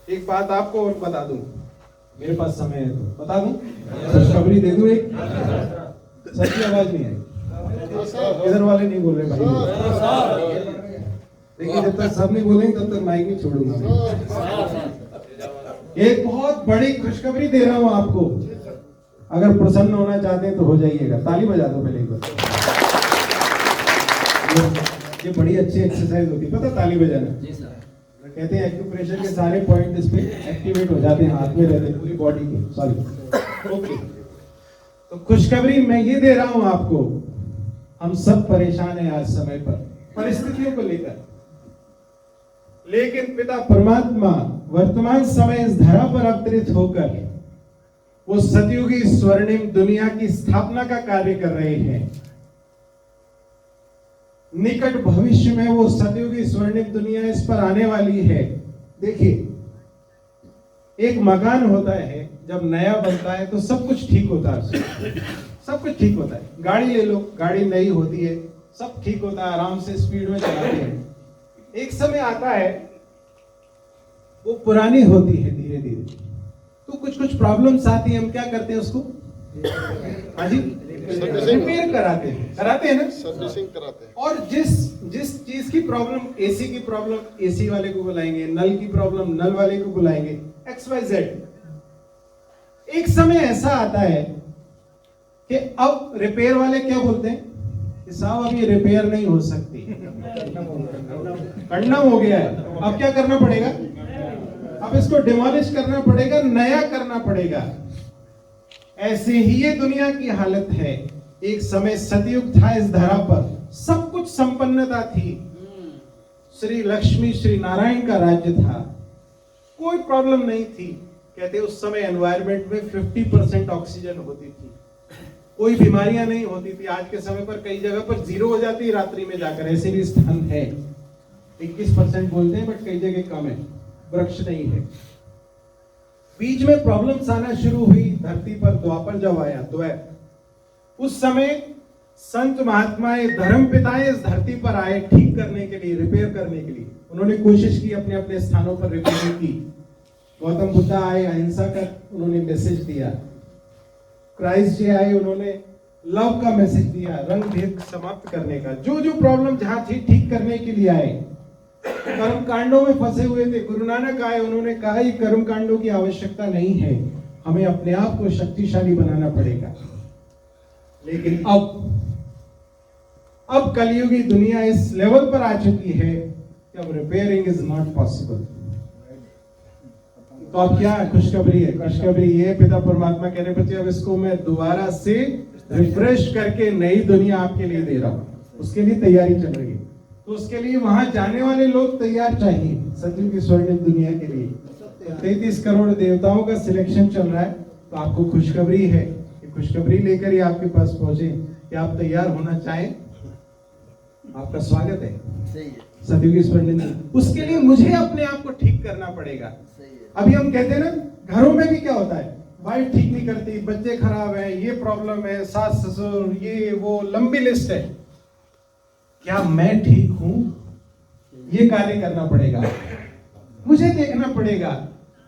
एक बात आपको और बता दूं, मेरे पास समय है तो बता दूं, खुशखबरी दे दूं एक। सच्ची आवाज नहीं आई, इधर वाले नहीं बोल रहे भाई। देखिए जब तक सब नहीं बोलेंगे तब तक माइक नहीं छोड़ूंगा मैं। एक बहुत बड़ी खुशखबरी दे रहा हूं आपको, अगर प्रसन्न होना चाहते हैं तो हो जाइएगा। ताली बजा दो पहले एक बार। ये बड़ी अच्छी एक्सरसाइज होती है, पता ताली बजाना। जी सर। कहते हैं एक्यूप्रेशर के सारे पॉइंट इस पे एक्टिवेट हो जाते हैं, हाथ में रहते हैं, पूरी बॉडी के। Sorry, okay. तो खुशखबरी मैं ये दे रहा हूं आपको, हम सब परेशान हैं आज समय पर, परिस्थितियों को लेकर, लेकिन पिता परमात्मा वर्तमान समय इस धरा पर अवतरित होकर वो सतयुगी स्वर्णिम दुनिया की स्थापना का कार्य कर रहे हैं। निकट भविष्य में वो सतयुगी स्वर्णिम दुनिया इस पर आने वाली है। देखिए, एक मकान होता है, जब नया बनता है तो सब कुछ ठीक होता है, सब कुछ ठीक होता है। गाड़ी ले लो, गाड़ी नई होती है, सब ठीक होता है, आराम से स्पीड में चलाते हैं। एक समय आता है वो पुरानी होती है, धीरे धीरे तो कुछ कुछ प्रॉब्लम्स आती है, हम क्या करते हैं उसको, हाँ जी, रिपेयर कराते हैं ना,
सर्विसिंग कराते हैं।
और जिस चीज की प्रॉब्लम, एसी की प्रॉब्लम एसी वाले को बुलाएंगे, नल की प्रॉब्लम नल वाले को बुलाएंगे, XYZ। एक समय ऐसा आता है कि अब रिपेयर वाले क्या बोलते हैं कि साहब अब ये रिपेयर नहीं हो सकती, कंडम हो गया है, अब क्या करना पड़ेगा, अब इसको डिमोलिश करना पड़ेगा, नया करना पड़ेगा। ऐसे ही ये दुनिया की हालत है। एक समय सतयुग था, इस धरा पर सब कुछ संपन्नता थी, श्री लक्ष्मी श्री नारायण का राज्य था, कोई प्रॉब्लम नहीं थी। कहते उस समय एनवायरमेंट में 50% ऑक्सीजन होती थी, कोई बीमारियां नहीं होती थी। आज के समय पर कई जगह पर 0 हो जाती है रात्रि में जाकर, ऐसे भी स्थान है। 21% बोलते हैं, बट कई जगह कम है, वृक्ष नहीं है। बीच में प्रॉब्लम्स आना शुरू हुई धरती पर, द्वापर जब आया, द्वैत, उस समय संत महात्माएं, धर्म पिताएं इस धरती पर आए ठीक करने के लिए, रिपेयर करने के लिए। उन्होंने कोशिश की, अपने अपने स्थानों पर रिपेयर की। गौतम बुद्धा आए, अहिंसा का उन्होंने मैसेज दिया। क्राइस्ट जी आए, उन्होंने लव का मैसेज दिया, रंग भेद समाप्त करने का। जो जो प्रॉब्लम जहां थी ठीक करने के लिए आए। कर्म कांडों में फंसे हुए थे, गुरु नानक आए, उन्होंने कहा ये कर्म कांडों की आवश्यकता नहीं है, हमें अपने आप को शक्तिशाली बनाना पड़ेगा। लेकिन अब कलयुगी दुनिया इस लेवल पर आ चुकी है कि अब रिपेयरिंग इज नॉट पॉसिबल। तो अब क्या खुशखबरी है? खुशखबरी ये, पिता परमात्मा कह रहे बच्चे अब इसको मैं दोबारा से रिफ्रेश करके नई दुनिया आपके लिए दे रहा हूं, उसके लिए तैयारी चल रही है। तो उसके लिए वहां जाने वाले लोग तैयार चाहिए, सतयुग की स्वर्णिम दुनिया के लिए। 33 करोड़ देवताओं का सिलेक्शन चल रहा है। तो आपको खुशखबरी है, खुशखबरी लेकर ही आपके पास पहुंचे कि आप तैयार होना चाहें, आपका स्वागत है। सतयुग की स्वर्णिम दुनिया। उसके लिए मुझे अपने आप को ठीक करना पड़ेगा। अभी हम कहते हैं ना, घरों में भी क्या होता है, वाइफ ठीक नहीं करती, बच्चे खराब है, ये प्रॉब्लम है, सास ससुर, ये वो, लंबी लिस्ट है। क्या मैं ठीक हूं? ये कार्य करना पड़ेगा, मुझे देखना पड़ेगा।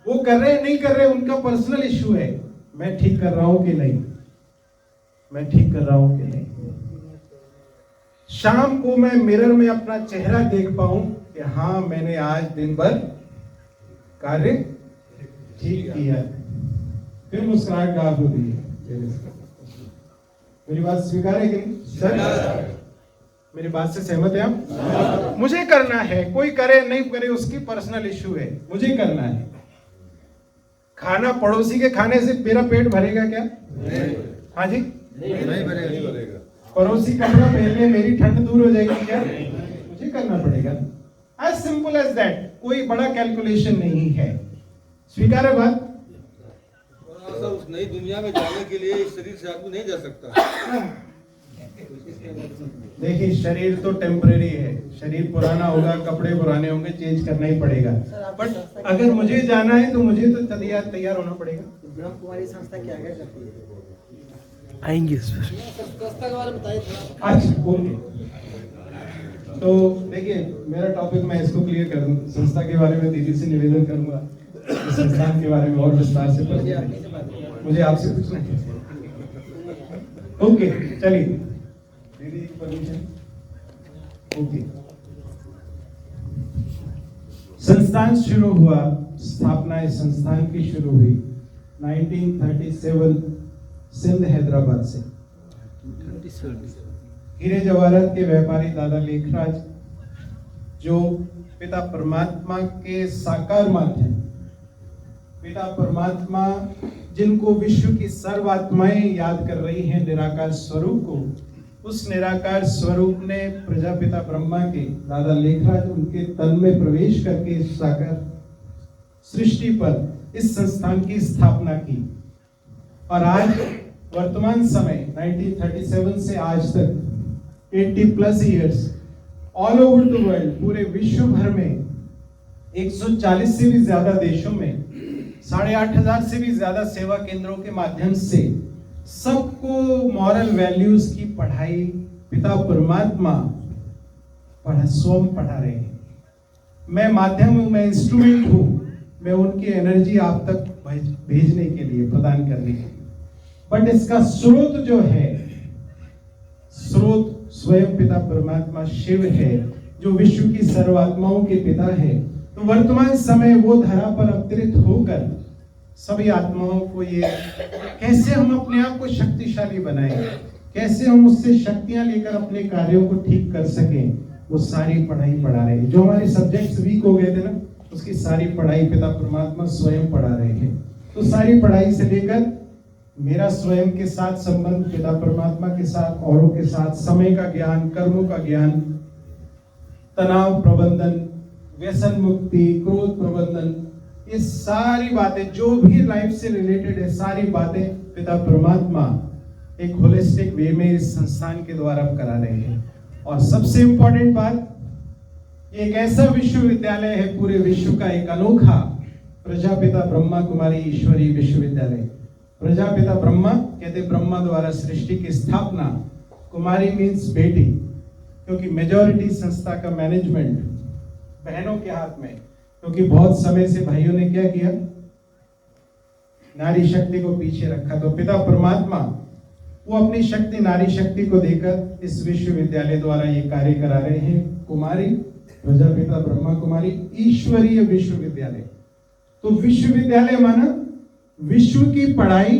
वो कर रहे नहीं कर रहे, उनका पर्सनल इश्यू है। मैं ठीक कर रहा हूं कि नहीं, मैं ठीक कर रहा हूं कि नहीं। शाम को मैं मिरर में अपना चेहरा देख पाऊं कि हाँ मैंने आज दिन भर कार्य ठीक किया, फिर मुस्कुराहट गायब होती है। मेरी बात स्वीकार है कि नहीं सर? मेरी बात से सहमत है आप? मुझे करना है, कोई करे नहीं करे उसकी पर्सनल इश्यू है, मुझे करना है। खाना पड़ोसी के खाने से मेरा पेट भरेगा क्या? हाँ जी,
नहीं भरेगा।
पड़ोसी कपड़ा पहनने मेरी ठंड दूर हो जाएगी क्या? मुझे करना पड़ेगा। एज सिंपल एज दैट, कोई बड़ा कैलकुलेशन नहीं है। स्वीकार है बात?
उस नई दुनिया में जाने के लिए इस शरीर से आदमी नहीं जा सकता।
देखिए, शरीर तो टेम्परेरी है, शरीर पुराना होगा, कपड़े पुराने होंगे, चेंज करना ही पड़ेगा। बट अगर मुझे जाना है तो मुझे तो तैयार होना पड़ेगा।
ब्रह्म कुमारी संस्था क्या क्या करती है?
आएंगे सर।
संस्था के बारे में बताइए थोड़ा।
अच्छा, ओके। तो देखिए, मेरा टॉपिक मैं इसको क्लियर कर दूं। संस्था के बारे में दीदी से निवेदन करूंगा, संस्थान के बारे में और विस्तार से मुझे आपसे पूछना है। ओके, चलिए दीदी परमिशन। ओके, संस्थान शुरू हुआ, स्थापना इस संस्थान की शुरू हुई 1937 सिंध हैदराबाद से। हीरे जवाहरात के व्यापारी दादा लेखराज, जो पिता परमात्मा के साकार माध्यम, पिता परमात्मा जिनको विश्व की सर्व आत्माएं याद कर रही हैं निराकार स्वरूप को, उस निराकार स्वरूप ने प्रजापिता ब्रह्मा के दादा लेखराज उनके तन में प्रवेश करके इस साकार सृष्टि पर इस संस्थान की स्थापना की। और आज वर्तमान समय 1937 से आज तक 80+ years all over the world, पूरे विश्व भर में 140 से भी ज्यादा देशों में 8,500 से भी ज्यादा सेवा केंद्रों के माध्यम से सबको मॉरल वैल्यूज की पढ़ाई पिता परमात्मा स्वयं पढ़ा रहे हैं। मैं माध्यम हूं, मैं इंस्ट्रूमेंट हूं, मैं उनकी एनर्जी आप तक भेजने के लिए, प्रदान करने के लिए। बट इसका स्रोत जो है, स्रोत स्वयं पिता परमात्मा शिव है, जो विश्व की सर्वात्माओं के पिता है। तो वर्तमान समय वो धरा पर अवतरित होकर सभी आत्माओं को ये कैसे हम अपने आप को शक्तिशाली बनाएं, कैसे हम उससे शक्तियां लेकर अपने कार्यों को ठीक कर सकें, वो सारी पढ़ाई पढ़ा रहे हैं। जो हमारे सब्जेक्ट्स वीक हो गए थे ना, उसकी सारी पढ़ाई पिता परमात्मा स्वयं पढ़ा रहे हैं। तो सारी पढ़ाई से लेकर मेरा स्वयं के साथ संबंध, पिता परमात्मा के साथ, औरों के साथ, समय का ज्ञान, कर्मों का ज्ञान, तनाव प्रबंधन, व्यसन मुक्ति, क्रोध प्रबंधन, ये सारी बातें जो भी लाइफ से रिलेटेड है, सारी बातें पिता परमात्मा एक होलिस्टिक वे में इस संस्थान के द्वारा करा रहे हैं। और सबसे इंपॉर्टेंट बात, ये एक ऐसा विश्वविद्यालय है पूरे विश्व का, एक अनोखा प्रजापिता ब्रह्मा कुमारी ईश्वरी विश्वविद्यालय। प्रजापिता ब्रह्मा कहते ब्रह्मा द्वारा सृष्टि की स्थापना, कुमारी मीन्स बेटी, क्योंकि मेजॉरिटी संस्था का मैनेजमेंट बहनों के हाथ में, क्योंकि बहुत समय से भाइयों ने क्या किया, नारी शक्ति को पीछे रखा। तो पिता परमात्मा वो अपनी शक्ति, नारी शक्ति को देकर इस विश्वविद्यालय द्वारा ये कार्य करा रहे हैं। कुमारी, प्रजापिता ब्रह्मा कुमारी ईश्वरीय विश्वविद्यालय। तो विश्वविद्यालय माना विश्व की पढ़ाई,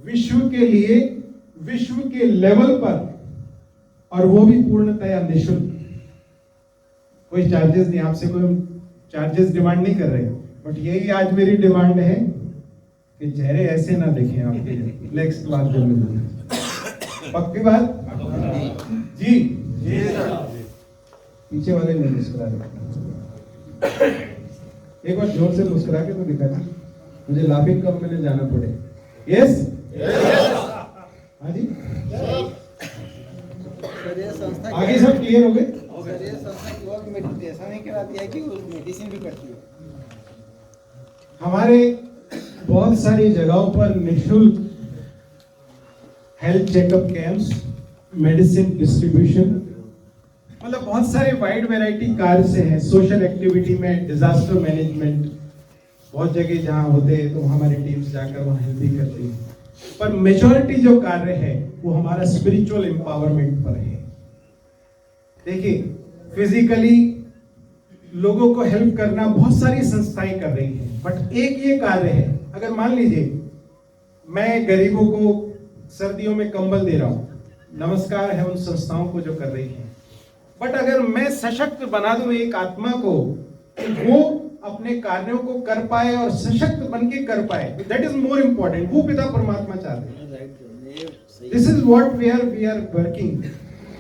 विश्व के लिए, विश्व के लेवल पर, और वो भी पूर्णतया निःशुल्क। कोई चार्जेस नहीं, आपसे कोई चार्जेस डिमांड नहीं कर रहे, बट यही आज मेरी डिमांड है कि चेहरे ऐसे ना देखें आपके। नेक्स्ट बात जो मिली, पक्की बात जी? पीछे वाले नहीं मुस्कुरा रहे, एक बार जोर से मुस्कुरा के तो दिखा, मुझे लाफिंग कब में जाना पड़े। यस, हाँ जी, आगे सब क्लियर हो गए?
मेडिटेशन नहीं कराती है कि मेडिसिन भी करती है।
हमारे बहुत सारी जगहों पर निःशुल्क health checkup camps, medicine distribution, मतलब बहुत सारे वाइड वैरायटी कार्य से हैं। सोशल एक्टिविटी में, डिजास्टर मैनेजमेंट, बहुत जगह जहां होते हैं तो हमारी टीम्स जाकर वहां हेल्प भी करती है। पर मेजॉरिटी जो कार्य है वो हमारा स्पिरिचुअल एम्पावरमेंट पर है। देखिए, फिजिकली लोगों को हेल्प करना बहुत सारी संस्थाएं कर रही हैं, बट एक ये कार्य है, अगर मान लीजिए मैं गरीबों को सर्दियों में कंबल दे रहा हूं, नमस्कार है उन संस्थाओं को जो कर रही हैं, बट अगर मैं सशक्त बना दूं एक आत्मा को, वो अपने कार्यों को कर पाए और सशक्त बन के कर पाए, दैट इज मोर इंपॉर्टेंट। वो पिता परमात्मा चाहते हैं। This is what we are working.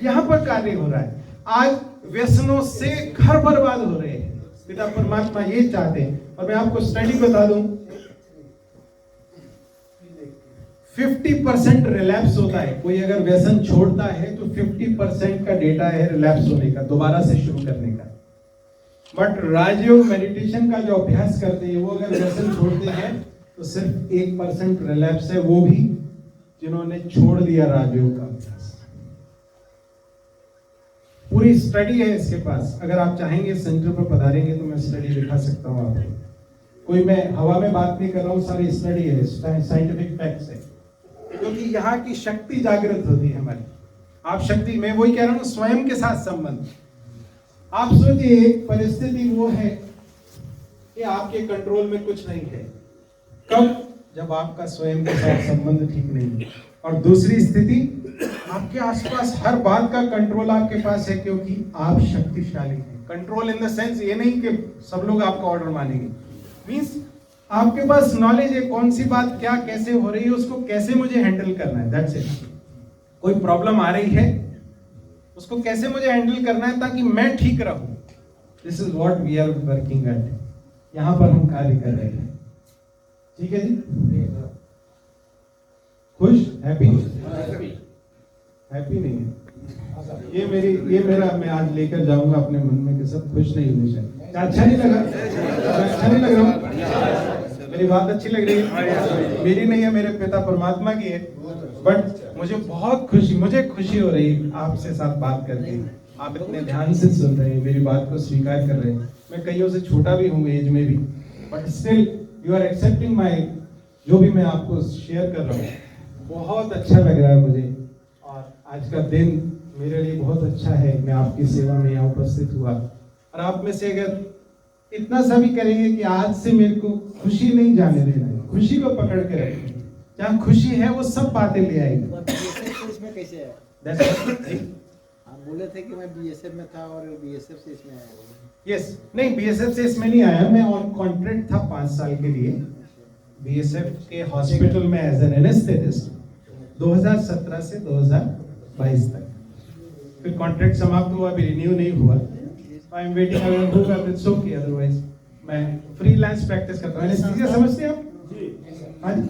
यहाँ पर कार्य हो रहा है। आज व्यसनों से घर बर्बाद हो रहे हैं, पिता परमात्मा ये चाहते हैं। और मैं आपको स्टडी बता दूं, 50% रिलैप्स होता है। कोई अगर व्यसन छोड़ता है तो 50% का डेटा है रिलैप्स होने का, दोबारा से शुरू करने का। बट राजयोग मेडिटेशन का जो अभ्यास करते हैं, वो अगर व्यसन छोड़ते हैं तो सिर्फ 1% रिलैप्स है, वो भी जिन्होंने छोड़ दिया राजयोग का अभ्यास। पूरी स्टडी है इसके पास, अगर आप चाहेंगे सेंटर पर पधारेंगे तो मैं स्टडी दिखा सकता हूँ आपको। कोई मैं हवा में बात नहीं कर रहा हूँ, सारी स्टडी है, साइंटिफिक फैक्ट्स है। क्योंकि यहाँ की शक्ति जागृत होती है हमारी। आप शक्ति, मैं वही कह रहा हूँ, स्वयं के साथ संबंध। आप सोचिए, एक परिस्थिति वो है ये आपके कंट्रोल में कुछ नहीं है। कब? जब आपका स्वयं के साथ संबंध ठीक नहीं है। और दूसरी स्थिति, आपके आसपास हर बात का कंट्रोल आपके पास है क्योंकि आप शक्तिशाली हैं। कंट्रोल इन द सेंस ये नहीं कि सब लोग आपका ऑर्डर मानेंगे, मींस आपके पास नॉलेज है कौन सी बात क्या कैसे हो रही है, उसको कैसे मुझे हैंडल करना है, दैट्स इट। कोई प्रॉब्लम आ रही है, उसको कैसे मुझे हैंडल करना है ताकि मैं ठीक रहूं। This is what we are working at, यहां पर हम कार्य कर रहे हैं। ठीक है जी, खुश, हैप्पी हैप्पी नहीं है ये मेरा मैं आज लेकर जाऊंगा अपने मन में कि सब खुश नहीं हुए शायद। अच्छा नहीं लगा? अच्छा नहीं लग रहा हूं? मेरी बात अच्छी लग रही है? मेरी नहीं है, मेरे पिता परमात्मा की है। बट मुझे खुशी हो रही है आपसे साथ बात करके। आप इतने ध्यान से सुन रहे हैं, मेरी बात को स्वीकार कर रहे हैं। मैं कईयों से छोटा भी हूँ एज में भी, but still you are accepting my जो भी मैं आपको शेयर कर रहा हूँ। बहुत अच्छा लग रहा है मुझे, और आज का दिन मेरे लिए बहुत अच्छा है। मैं आपकी सेवा में यहाँ उपस्थित हुआ, और आप में से अगर इतना सा भी करेंगे कि आज से मेरे को खुशी नहीं जाने देना है, खुशी को पकड़ के रखें, जहाँ खुशी है वो सब बातें ले आएगी।
इसमें कैसे है? आप बोले थे कि मैं बीएसएफ में था और बीएसएफ से इसमें आया।
यस, नहीं बीएसएफ से इसमें नहीं आया, मैं ऑन कॉन्ट्रैक्ट था 5 साल के लिए बीएसएफ के हॉस्पिटल में एज एन एनेस्थेटिस्ट 2017 से 2022 तक। फिर कॉन्ट्रैक्ट समाप्त हुआ, अभी रिन्यू नहीं हुआ। आई एम वेटिंग, अगर होगा तो इट्स ओके, अदरवाइज मैं फ्रीलांस प्रैक्टिस करता हूँ। एनेस्थीसिया समझते हैं आप? हाँ जी,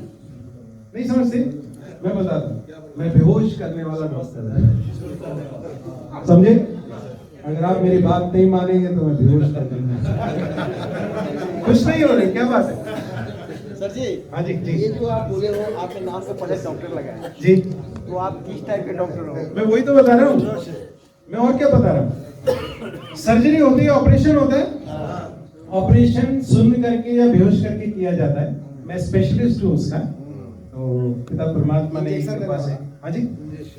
नहीं समझते? मैं बता दूं, मैं बेहोश करने वाला डॉक्टर हूं, समझे? अगर आप मेरी बात नहीं मानेंगे तो मैं बेहोश कर दूंगा। खुश नहीं हो रहे, क्या बात है?
सर जी,
हाँ जी,
ये जो आप बोले हो, आपके नाम से पहले डॉक्टर लगाया
जी,
तो आप किस टाइप के डॉक्टर हो?
मैं वही तो बता रहा हूँ, मैं और क्या बता रहा हूँ। सर्जरी होती है, ऑपरेशन होता है, ऑपरेशन सुन करके या बेहोश करके किया जाता है। मैं स्पेशलिस्ट हूँ उसका, तो पिता परमात्मा ने इसके पास है। हाँ जी,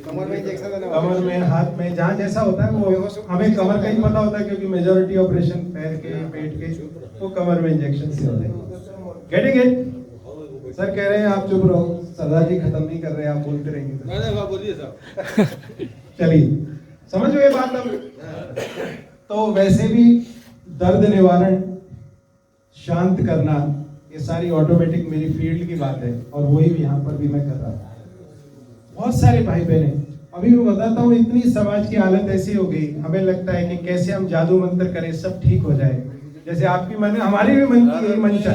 कमर में इंजेक्शन देना,
कमर में, हाथ में, जहाँ जैसा होता है वो हमें कमर का ही पता होता है, क्योंकि मेजॉरिटी ऑपरेशन पैर के, पेट के, वो कमर में इंजेक्शन से होते हैं। Getting it? सर कह रहे हैं आप चुप रहो, सरदार जी खत्म नहीं कर रहे, आप बोलते रहेंगे।
बोलिए साहब।
चलिए, समझ गए बात अब? तो वैसे भी दर्द निवारण, शांत करना, ये सारी ऑटोमेटिक मेरी फील्ड की बात है, और वही भी यहाँ पर भी मैं कर रहा हूँ। बहुत सारे भाई बहने, अभी मैं बताता हूँ, इतनी समाज की हालत ऐसी हो गई, हमें लगता है कि कैसे हम जादू मंत्र करें सब ठीक हो जाए। जैसे आपकी मन, हमारी भी मन की यही मंशा,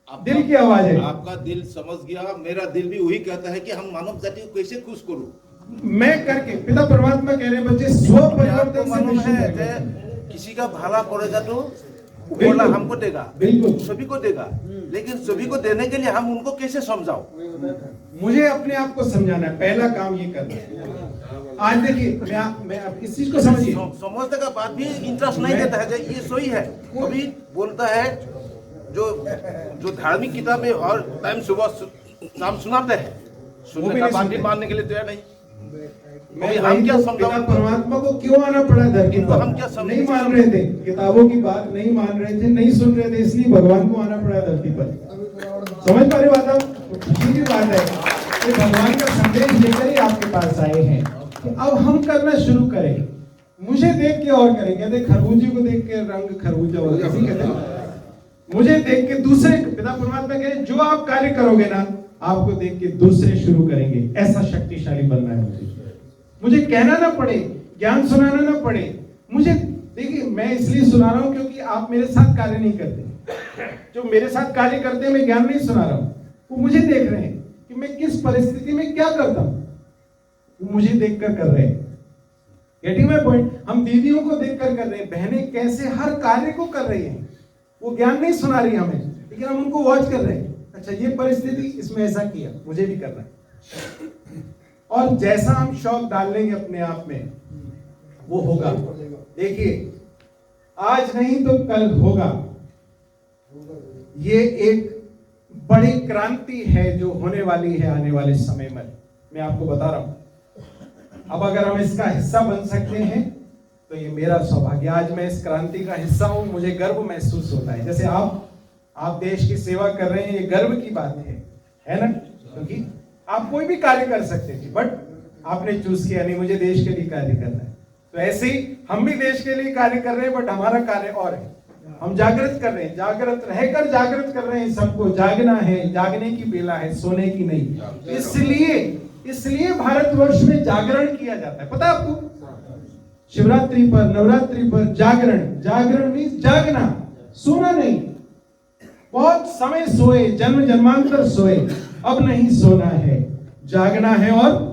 दिल की आवाज है।
आपका दिल समझ गया, मेरा दिल भी वही कहता है कि हम मानव जाति को कैसे खुश करूं।
मैं करके, पिता परमात्मा कह रहे बच्चे स्व परिवर्तन से
मालूम
विश्व
है
परिवर्तन।
किसी का भला करेगा तो बोला हमको देगा,
बिल्कुल
सभी को देगा, लेकिन सभी को देने के लिए हम उनको कैसे समझाओ?
मुझे अपने आप को समझाना है, पहला काम ये करना है। आज देखिए, मैं आप इस चीज को समझिए,
समझने का बात भी इंटरेस्ट नहीं देता है। ये सही है, अभी बोलता है जो धार्मिक किताबें और टाइम सुबह नाम सुनाते हैं, सुनने का बात भी मानने के लिए तैयार नहीं। हम क्या समझाओ?
परमात्मा को क्यों आना पड़ा धरती पर?
हम क्या
नहीं मान रहे थे, किताबों की बात नहीं मान रहे थे, नहीं सुन रहे थे, इसलिए भगवान को आना पड़ा धरती पर। समझ पा रहे बात आप? खुशी की बात है कि भगवान का संदेश लेकर ही आपके पास आए हैं। तो अब हम करना शुरू करें, मुझे देख के और करें। कहते खरबूजे को देख के रंग खरबूजा हो, किसी कहते हैं मुझे देख के दूसरे, पिता परमात्मा कह रहे जो आप कार्य करोगे ना, आपको देख के दूसरे शुरू करेंगे। ऐसा शक्तिशाली बनना है मुझे कहना ना पड़े, ज्ञान सुनाना ना पड़े मुझे। देखिए, मैं इसलिए सुना रहा हूं क्योंकि आप मेरे साथ कार्य नहीं करते। जो मेरे साथ कार्य करते हैं, मैं ज्ञान नहीं सुना रहा हूं, वो मुझे देख रहे हैं कि मैं किस परिस्थिति में क्या करता हूं, वो मुझे देखकर कर रहे हैं। Getting my point? हम दीदियों को देखकर कर रहे हैं, बहनें कैसे हर कार्य को कर रही हैं। वो ज्ञान नहीं सुना रही हमें, लेकिन हम उनको वॉच कर रहे हैं। अच्छा, ये परिस्थिति, इसमें ऐसा किया, मुझे भी करना है। और जैसा हम शौक डाल लेंगे अपने आप में, वो होगा। देखिए, आज नहीं तो कल होगा। ये एक बड़ी क्रांति है जो होने वाली है आने वाले समय में, मैं आपको बता रहा हूं। अब अगर हम इसका हिस्सा बन सकते हैं तो ये मेरा सौभाग्य। आज मैं इस क्रांति का हिस्सा हूं, मुझे गर्व महसूस होता है। जैसे आप आप देश की सेवा कर रहे हैं, ये गर्व की बात है ना? क्योंकि आप कोई भी कार्य कर सकते थे, बट आपने चूज किया नहीं, मुझे देश के लिए कार्य करना है। तो ऐसे ही हम भी देश के लिए कार्य कर रहे हैं, बट हमारा कार्य और है। हम जागृत कर रहे हैं, जागृत रहकर जागृत कर रहे हैं। सबको जागना है, जागने की बेला है, सोने की नहीं। इसलिए भारतवर्ष में जागरण किया जाता है, पता है आपको? शिवरात्रि पर, नवरात्रि पर जागरण मीन्स जागना, सोना नहीं। बहुत समय सोए, जन्म जन्मांतर सोए, अब नहीं सोना है, जागना है। और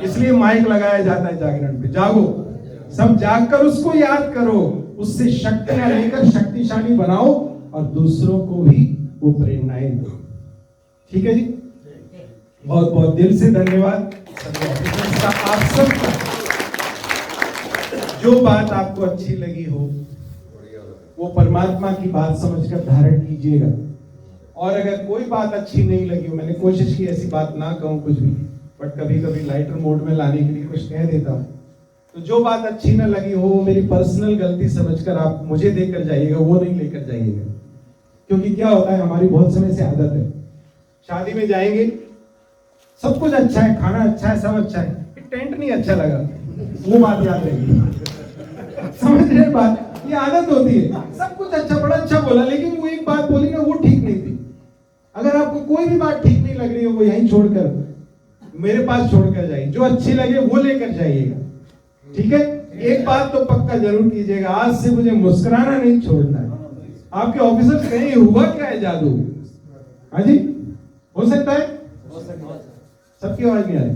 इसलिए माइक लगाया जाता है जागरण पे, जागो, सब जागकर उसको याद करो, उससे शक्तियां लेकर शक्तिशाली बनाओ और दूसरों को भी वो प्रेरणाएं दो। ठीक है जी, बहुत बहुत दिल से धन्यवाद आप सबका। जो बात आपको अच्छी लगी हो वो परमात्मा की बात समझकर धारण कीजिएगा, और अगर कोई बात अच्छी नहीं लगी हो, मैंने कोशिश की ऐसी बात ना कहूं कुछ भी, बट कभी कभी लाइटर मोड में लाने के लिए कुछ कह देता हूं, तो जो बात अच्छी ना लगी हो वो मेरी पर्सनल गलती समझकर आप मुझे देकर जाइएगा, वो नहीं लेकर जाइएगा। क्योंकि क्या होता है, हमारी बहुत समय से आदत है, शादी में जाएंगे, सब कुछ अच्छा है, खाना अच्छा है, सब अच्छा है, टेंट नहीं अच्छा लगा, वो बात याद रहेगी। समझ रहे बात? ये आदत होती है, सब कुछ अच्छा, बड़ा अच्छा बोला, लेकिन वो एक बात बोली ना, वो ठीक नहीं थी। अगर आपको कोई भी बात ठीक नहीं लग रही हो, वो यहीं छोड़कर मेरे पास छोड़कर जाइए, जो अच्छी लगे वो लेकर जाइएगा। ठीक है, एक बात तो पक्का जरूर कीजिएगा, आज से मुझे मुस्कुराना नहीं छोड़ना है। आपके ऑफिसर्स कहें हुआ क्या है जादू? हाँ जी, हो सकता है? सबकी आवाज नहीं आ रही?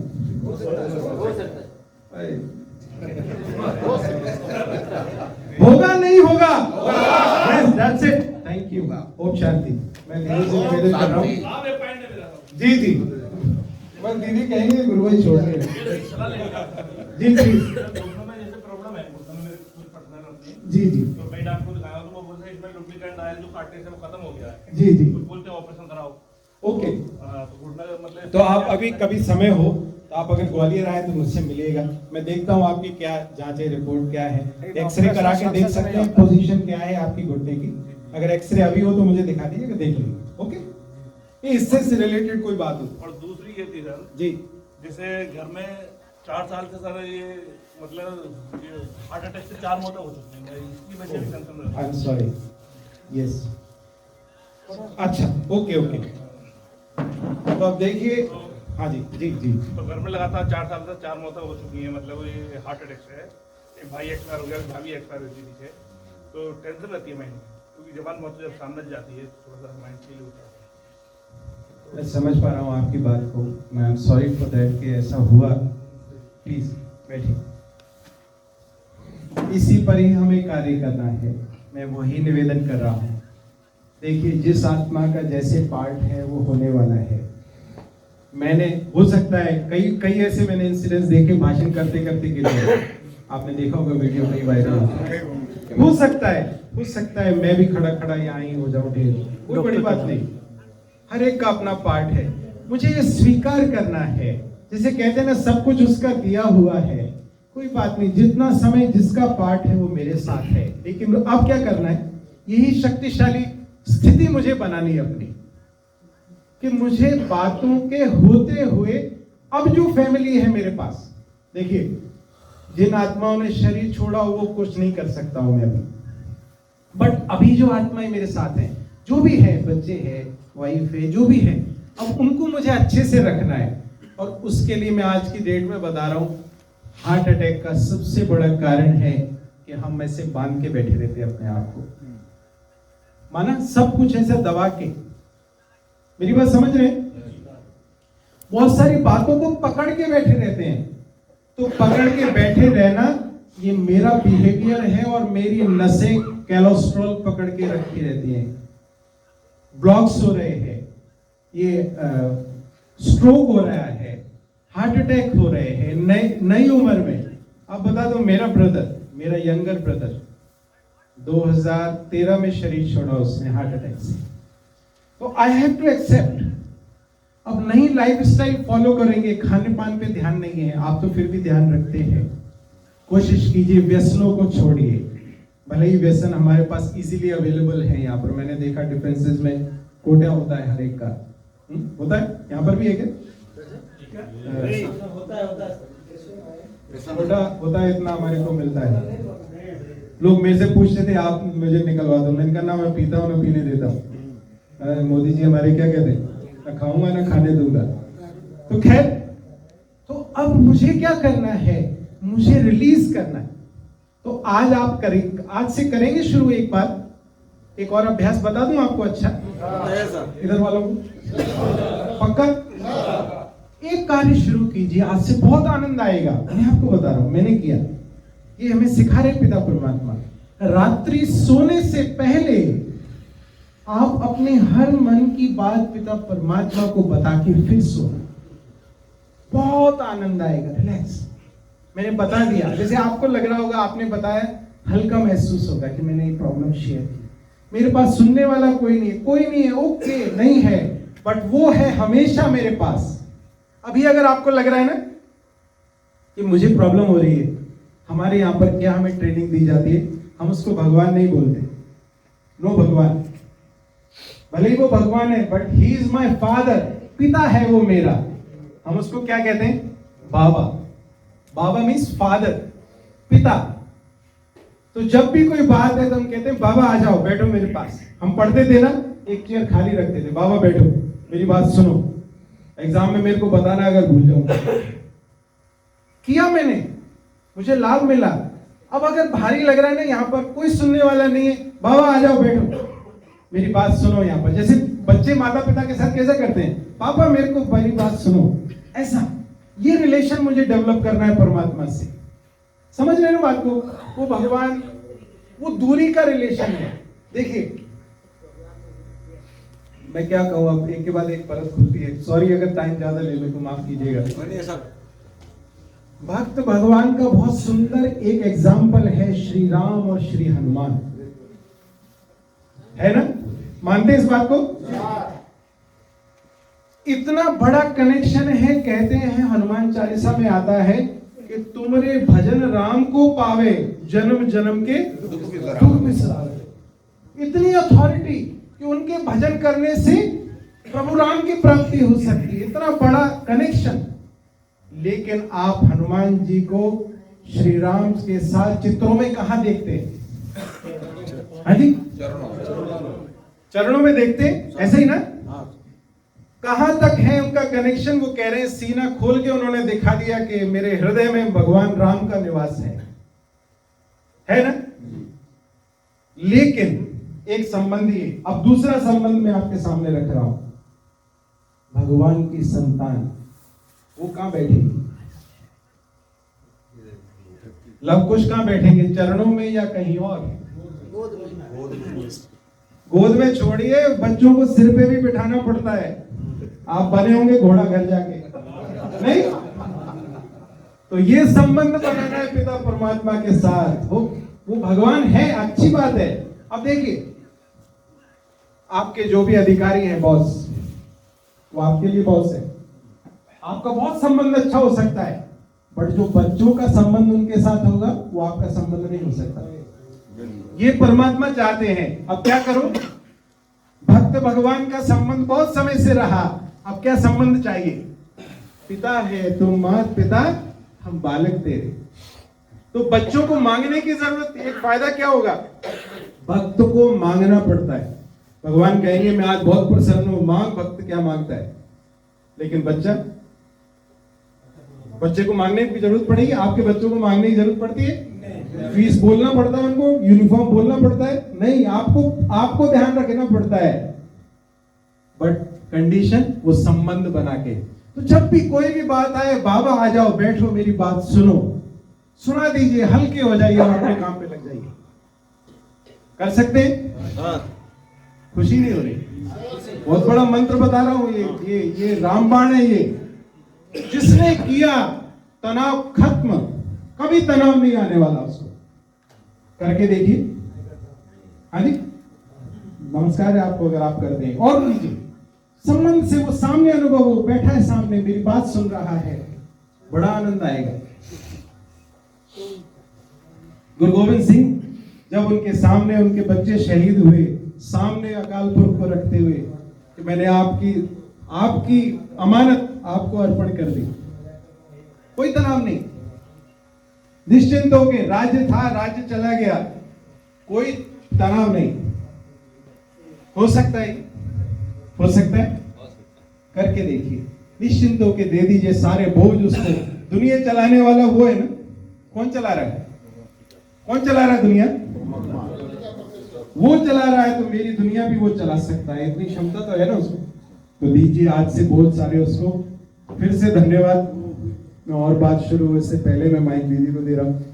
होगा नहीं होगा? Yes, that's it. Thank you. Om Shanti. मैं धीरे से निवेदन कर रहा हूँ। जी जी, बस दीदी कहेंगे गुरु भाई छोड़ रहे जी जी जी जी
तो मैं डॉक्टर को दिखाया तो वो बोलते हैं इसमें डुप्लीकेट आयल जो काटने से वो खत्म हो गया है।
जी जी,
कुछ बोलते हैं ऑपरेशन कराओ।
ओके।
तो घुटना मतलब
तो आप अभी कभी समय हो तो आप अगर ग्वालियर आए तो मुझसे मिलिएगा, मैं देखता हूँ आपकी क्या जांच है, रिपोर्ट क्या है, एक्सरे करा के देख सकते हैं पोजीशन क्या है आपकी घुटने की। अगर एक्सरे अभी हो तो मुझे दिखा दीजिएगा, देख लीजिए। ओके, ये इससे रिलेटेड कोई बात हो।
और दूसरी ये थी सर
जी,
जैसे घर में 4 साल से सर ये मतलब हार्ट अटैक से 4 मौतें हो चुकी हैं, इसकी वजह से टेंशन रहती है।
I am sorry. यस, अच्छा, ओके ओके। तो आप देखिए, हाँ जी जी जी,
तो घर में लगातार 4 साल से 4 मौतें हो चुकी हैं, मतलब ये हार्ट अटैक से है। एक भाई एक्सपायर हो गया, भाभी एक्सपायर हुई थी पीछे, तो टेंशन रहती है माइंड में, क्योंकि जवान मौत जब सामने जाती है थोड़ा सा माइंड फील होता है।
मैं समझ पा रहा हूँ आपकी बात को, मैं I am sorry for that कि ऐसा हुआ। प्लीज बैठिए, इसी पर ही हमें कार्य करना है, मैं वही निवेदन कर रहा हूँ। देखिए, जिस आत्मा का जैसे पार्ट है वो होने वाला है। मैंने, हो सकता है कई ऐसे मैंने इंसिडेंट्स देखे, भाषण करते करते गिरे, आपने देखा होगा वीडियो कई वायरल। हो सकता है मैं भी खड़ा खड़ा यहाँ ही हो जाऊं, ढेर, कोई बड़ी बात नहीं। हर एक का अपना पार्ट है, मुझे ये स्वीकार करना है। जैसे कहते हैं ना, सब कुछ उसका दिया हुआ है, कोई बात नहीं, जितना समय जिसका पार्ट है वो मेरे साथ है। लेकिन अब क्या करना है, यही शक्तिशाली स्थिति मुझे बनानी है अपनी, कि मुझे बातों के होते हुए अब जो फैमिली है मेरे पास, देखिए जिन आत्माओं ने शरीर छोड़ा वो कुछ नहीं कर सकता हूं मैं अभी, बट अभी जो आत्माएं मेरे साथ हैं, जो भी है, बच्चे हैं, वाइफ है, जो भी है, अब उनको मुझे अच्छे से रखना है। और उसके लिए मैं आज की डेट में बता रहा हूं, हार्ट अटैक का सबसे बड़ा कारण है कि हम ऐसे बांध के बैठे रहते हैं अपने आप को, माना सब कुछ ऐसा दबा के। मेरी बात समझ रहे हैं? बहुत सारी बातों को पकड़ के बैठे रहते हैं, तो पकड़ के बैठे रहना ये मेरा बिहेवियर है, और मेरी नसें कोलेस्ट्रॉल पकड़ के रखी रहती हैं, ब्लॉक्स हो रहे हैं, ये स्ट्रोक हो रहा है, हार्ट अटैक हो रहे हैं नई उम्र में। अब बता दो, मेरा ब्रदर, मेरा यंगर ब्रदर 2013 में शरीर छोड़ा उसने हार्ट अटैक से। तो आई हैव टू एक्सेप्ट, अब नई लाइफस्टाइल फॉलो करेंगे, खाने पान पे ध्यान नहीं है, आप तो फिर भी ध्यान रखते हैं, कोशिश कीजिए व्यसनों को छोड़िए, भले ही व्यसन हमारे पास इजीली अवेलेबल है यहाँ पर, मैंने देखा डिफरेंसेस में कोटा होता है हर एक का, होता है यहाँ पर भी है क्या? कोटा होता है, इतना हमारे को मिलता है। लोग मेरे से पूछते थे आप मुझे निकलवा दो, मैंने कहा ना मैं पीता हूँ ना पीने देता हूँ। मोदी जी हमारे क्या कहते हैं, ना खाऊंगा ना खाने दूंगा। तो खैर, तो अब मुझे क्या करना है, मुझे रिलीज करना है। तो आज आप करें, आज से करेंगे शुरू। एक बार एक और अभ्यास बता दूं आपको, अच्छा इधर वालों को पक्का एक कार्य शुरू कीजिए, आज से बहुत आनंद आएगा। मैं आपको बता रहा हूं, मैंने किया, ये हमें सिखा रहे पिता परमात्मा। रात्रि सोने से पहले आप अपने हर मन की बात पिता परमात्मा को बता के फिर सो, बहुत आनंद आएगा। रिलैक्स, मैंने बता दिया, जैसे आपको लग रहा होगा, आपने बताया, हल्का महसूस होगा कि मैंने ये प्रॉब्लम शेयर की। मेरे पास सुनने वाला कोई नहीं है, ओके नहीं है, बट वो है हमेशा मेरे पास। अभी अगर आपको लग रहा है ना कि मुझे प्रॉब्लम हो रही है, हमारे यहाँ पर क्या हमें ट्रेनिंग दी जाती है, हम उसको भगवान नहीं बोलते, नो भगवान, भले ही वो भगवान है but he is my father, पिता है वो मेरा। हम उसको क्या कहते हैं, बाबा। बाबा मीन्स फादर, पिता। तो जब भी कोई बात है तो हम कहते हैं बाबा आ जाओ, बैठो मेरे पास। हम पढ़ते थे ना, एक चेयर खाली रखते थे, बाबा बैठो मेरी बात सुनो, एग्जाम में मेरे को बताना अगर भूल जाऊंगा। किया मैंने, मुझे लाभ मिला। अब अगर भारी लग रहा है ना, यहाँ पर कोई सुनने वाला नहीं है, बाबा आ जाओ बैठो मेरी बात सुनो। यहाँ पर जैसे बच्चे माता पिता के साथ कैसा करते हैं, पापा मेरे को मेरी बात सुनो, ऐसा ये रिलेशन मुझे डेवलप करना है परमात्मा से। समझ रहे हो बात को, वो भगवान, वो दूरी का रिलेशन है। देखिए मैं क्या कहूँ, अब एक के बाद एक परत खुलती है। सॉरी अगर टाइम ज्यादा ले लो तो माफ कीजिएगा। भक्त भगवान का बहुत सुंदर एक एग्जाम्पल है श्री राम और श्री हनुमान, है ना? मानते हैं इस बात को? इतना बड़ा कनेक्शन है, कहते हैं हनुमान चालीसा में आता है कि तुमरे भजन राम को पावे, जन्म जन्म के दुख बिसरावे। इतनी अथॉरिटी कि उनके भजन करने से प्रभु राम की प्राप्ति हो सकती है, इतना बड़ा कनेक्शन। लेकिन आप हनुमान जी को श्री राम के साथ चित्रों में कहां देखते हैं? हाँ जी, चरणों में देखते हैं, ऐसे ही ना? कहां तक है उनका कनेक्शन? वो कह रहे हैं, सीना खोल के उन्होंने दिखा दिया कि मेरे हृदय में भगवान राम का निवास है ना? लेकिन एक संबंधी, अब दूसरा संबंध मैं आपके सामने रख रहा हूं। भगवान की संतान वो कहां बैठेगी? लव कुश कहां बैठेंगे, चरणों में या कहीं और? गोद में छोड़िए, बच्चों को सिर पे भी बिठाना पड़ता है। आप बने होंगे घोड़ा घर जाके, नहीं? तो ये संबंध बनाना है पिता परमात्मा के साथ। वो भगवान है, अच्छी बात है। अब देखिए, आपके जो भी अधिकारी हैं, बॉस, वो आपके लिए बॉस है, आपका बहुत संबंध अच्छा हो सकता है, बट जो बच्चों का संबंध उनके साथ होगा वो आपका संबंध नहीं हो सकता। ये परमात्मा चाहते हैं। अब क्या करो, भक्त भगवान का संबंध बहुत समय से रहा, अब क्या संबंध चाहिए? पिता है तुम मात पिता, हम बालक तेरे। तो बच्चों को मांगने की जरूरत, एक फायदा क्या होगा, भक्त को मांगना पड़ता है। भगवान कहेंगे मैं आज बहुत प्रसन्न हूं, मांग। भक्त क्या मांगता है? लेकिन बच्चे को मांगने की जरूरत पड़ेगी? आपके बच्चों को मांगने की जरूरत पड़ती है? फीस बोलना पड़ता है उनको, यूनिफॉर्म बोलना पड़ता है? नहीं, आपको ध्यान रखना पड़ता है, बट कंडीशन वो संबंध बना के। तो जब भी कोई भी बात आए, बाबा आ जाओ बैठो मेरी बात सुनो, सुना दीजिए, हल्के हो जाइए और अपने काम पे लग जाइए। कर सकते हैं? खुशी नहीं हो रही? बहुत बड़ा मंत्र बता रहा हूं, ये रामबाण है। ये जिसने किया तनाव खत्म, कभी तनाव नहीं आने वाला उसको। करके देखिए। हाँ जी, नमस्कार है आपको अगर आप करते हैं। और कीजिए, संबंध से वो सामने अनुभव हो, बैठा है सामने, मेरी बात सुन रहा है, बड़ा आनंद आएगा। गुरु गोविंद सिंह जब उनके सामने उनके बच्चे शहीद हुए, सामने अकाल पुरख को रखते हुए कि मैंने आपकी अमानत आपको अर्पण कर दी। कोई तनाव नहीं, निश्चिंत होके, राज्य था, राज्य चला गया, कोई तनाव नहीं। हो सकता है, हो सकता है, करके देखिए, निश्चिंत होके दे दीजिए सारे बोझ उसको। दुनिया चलाने वाला वो है ना, कौन चला रहा है? कौन चला रहा है दुनिया? वो चला रहा है, तो मेरी दुनिया भी वो चला सकता है, इतनी क्षमता तो है ना उसको। तो दीजिए आज से बहुत सारे उसको। फिर से धन्यवाद। मैं और बात शुरू होने से पहले मैं माइक दीदी को दे रहा हूँ,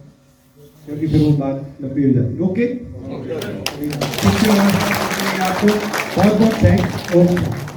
क्योंकि फिर वो बात लंबी हो जाती है। ओके, आपको बहुत बहुत थैंक्स।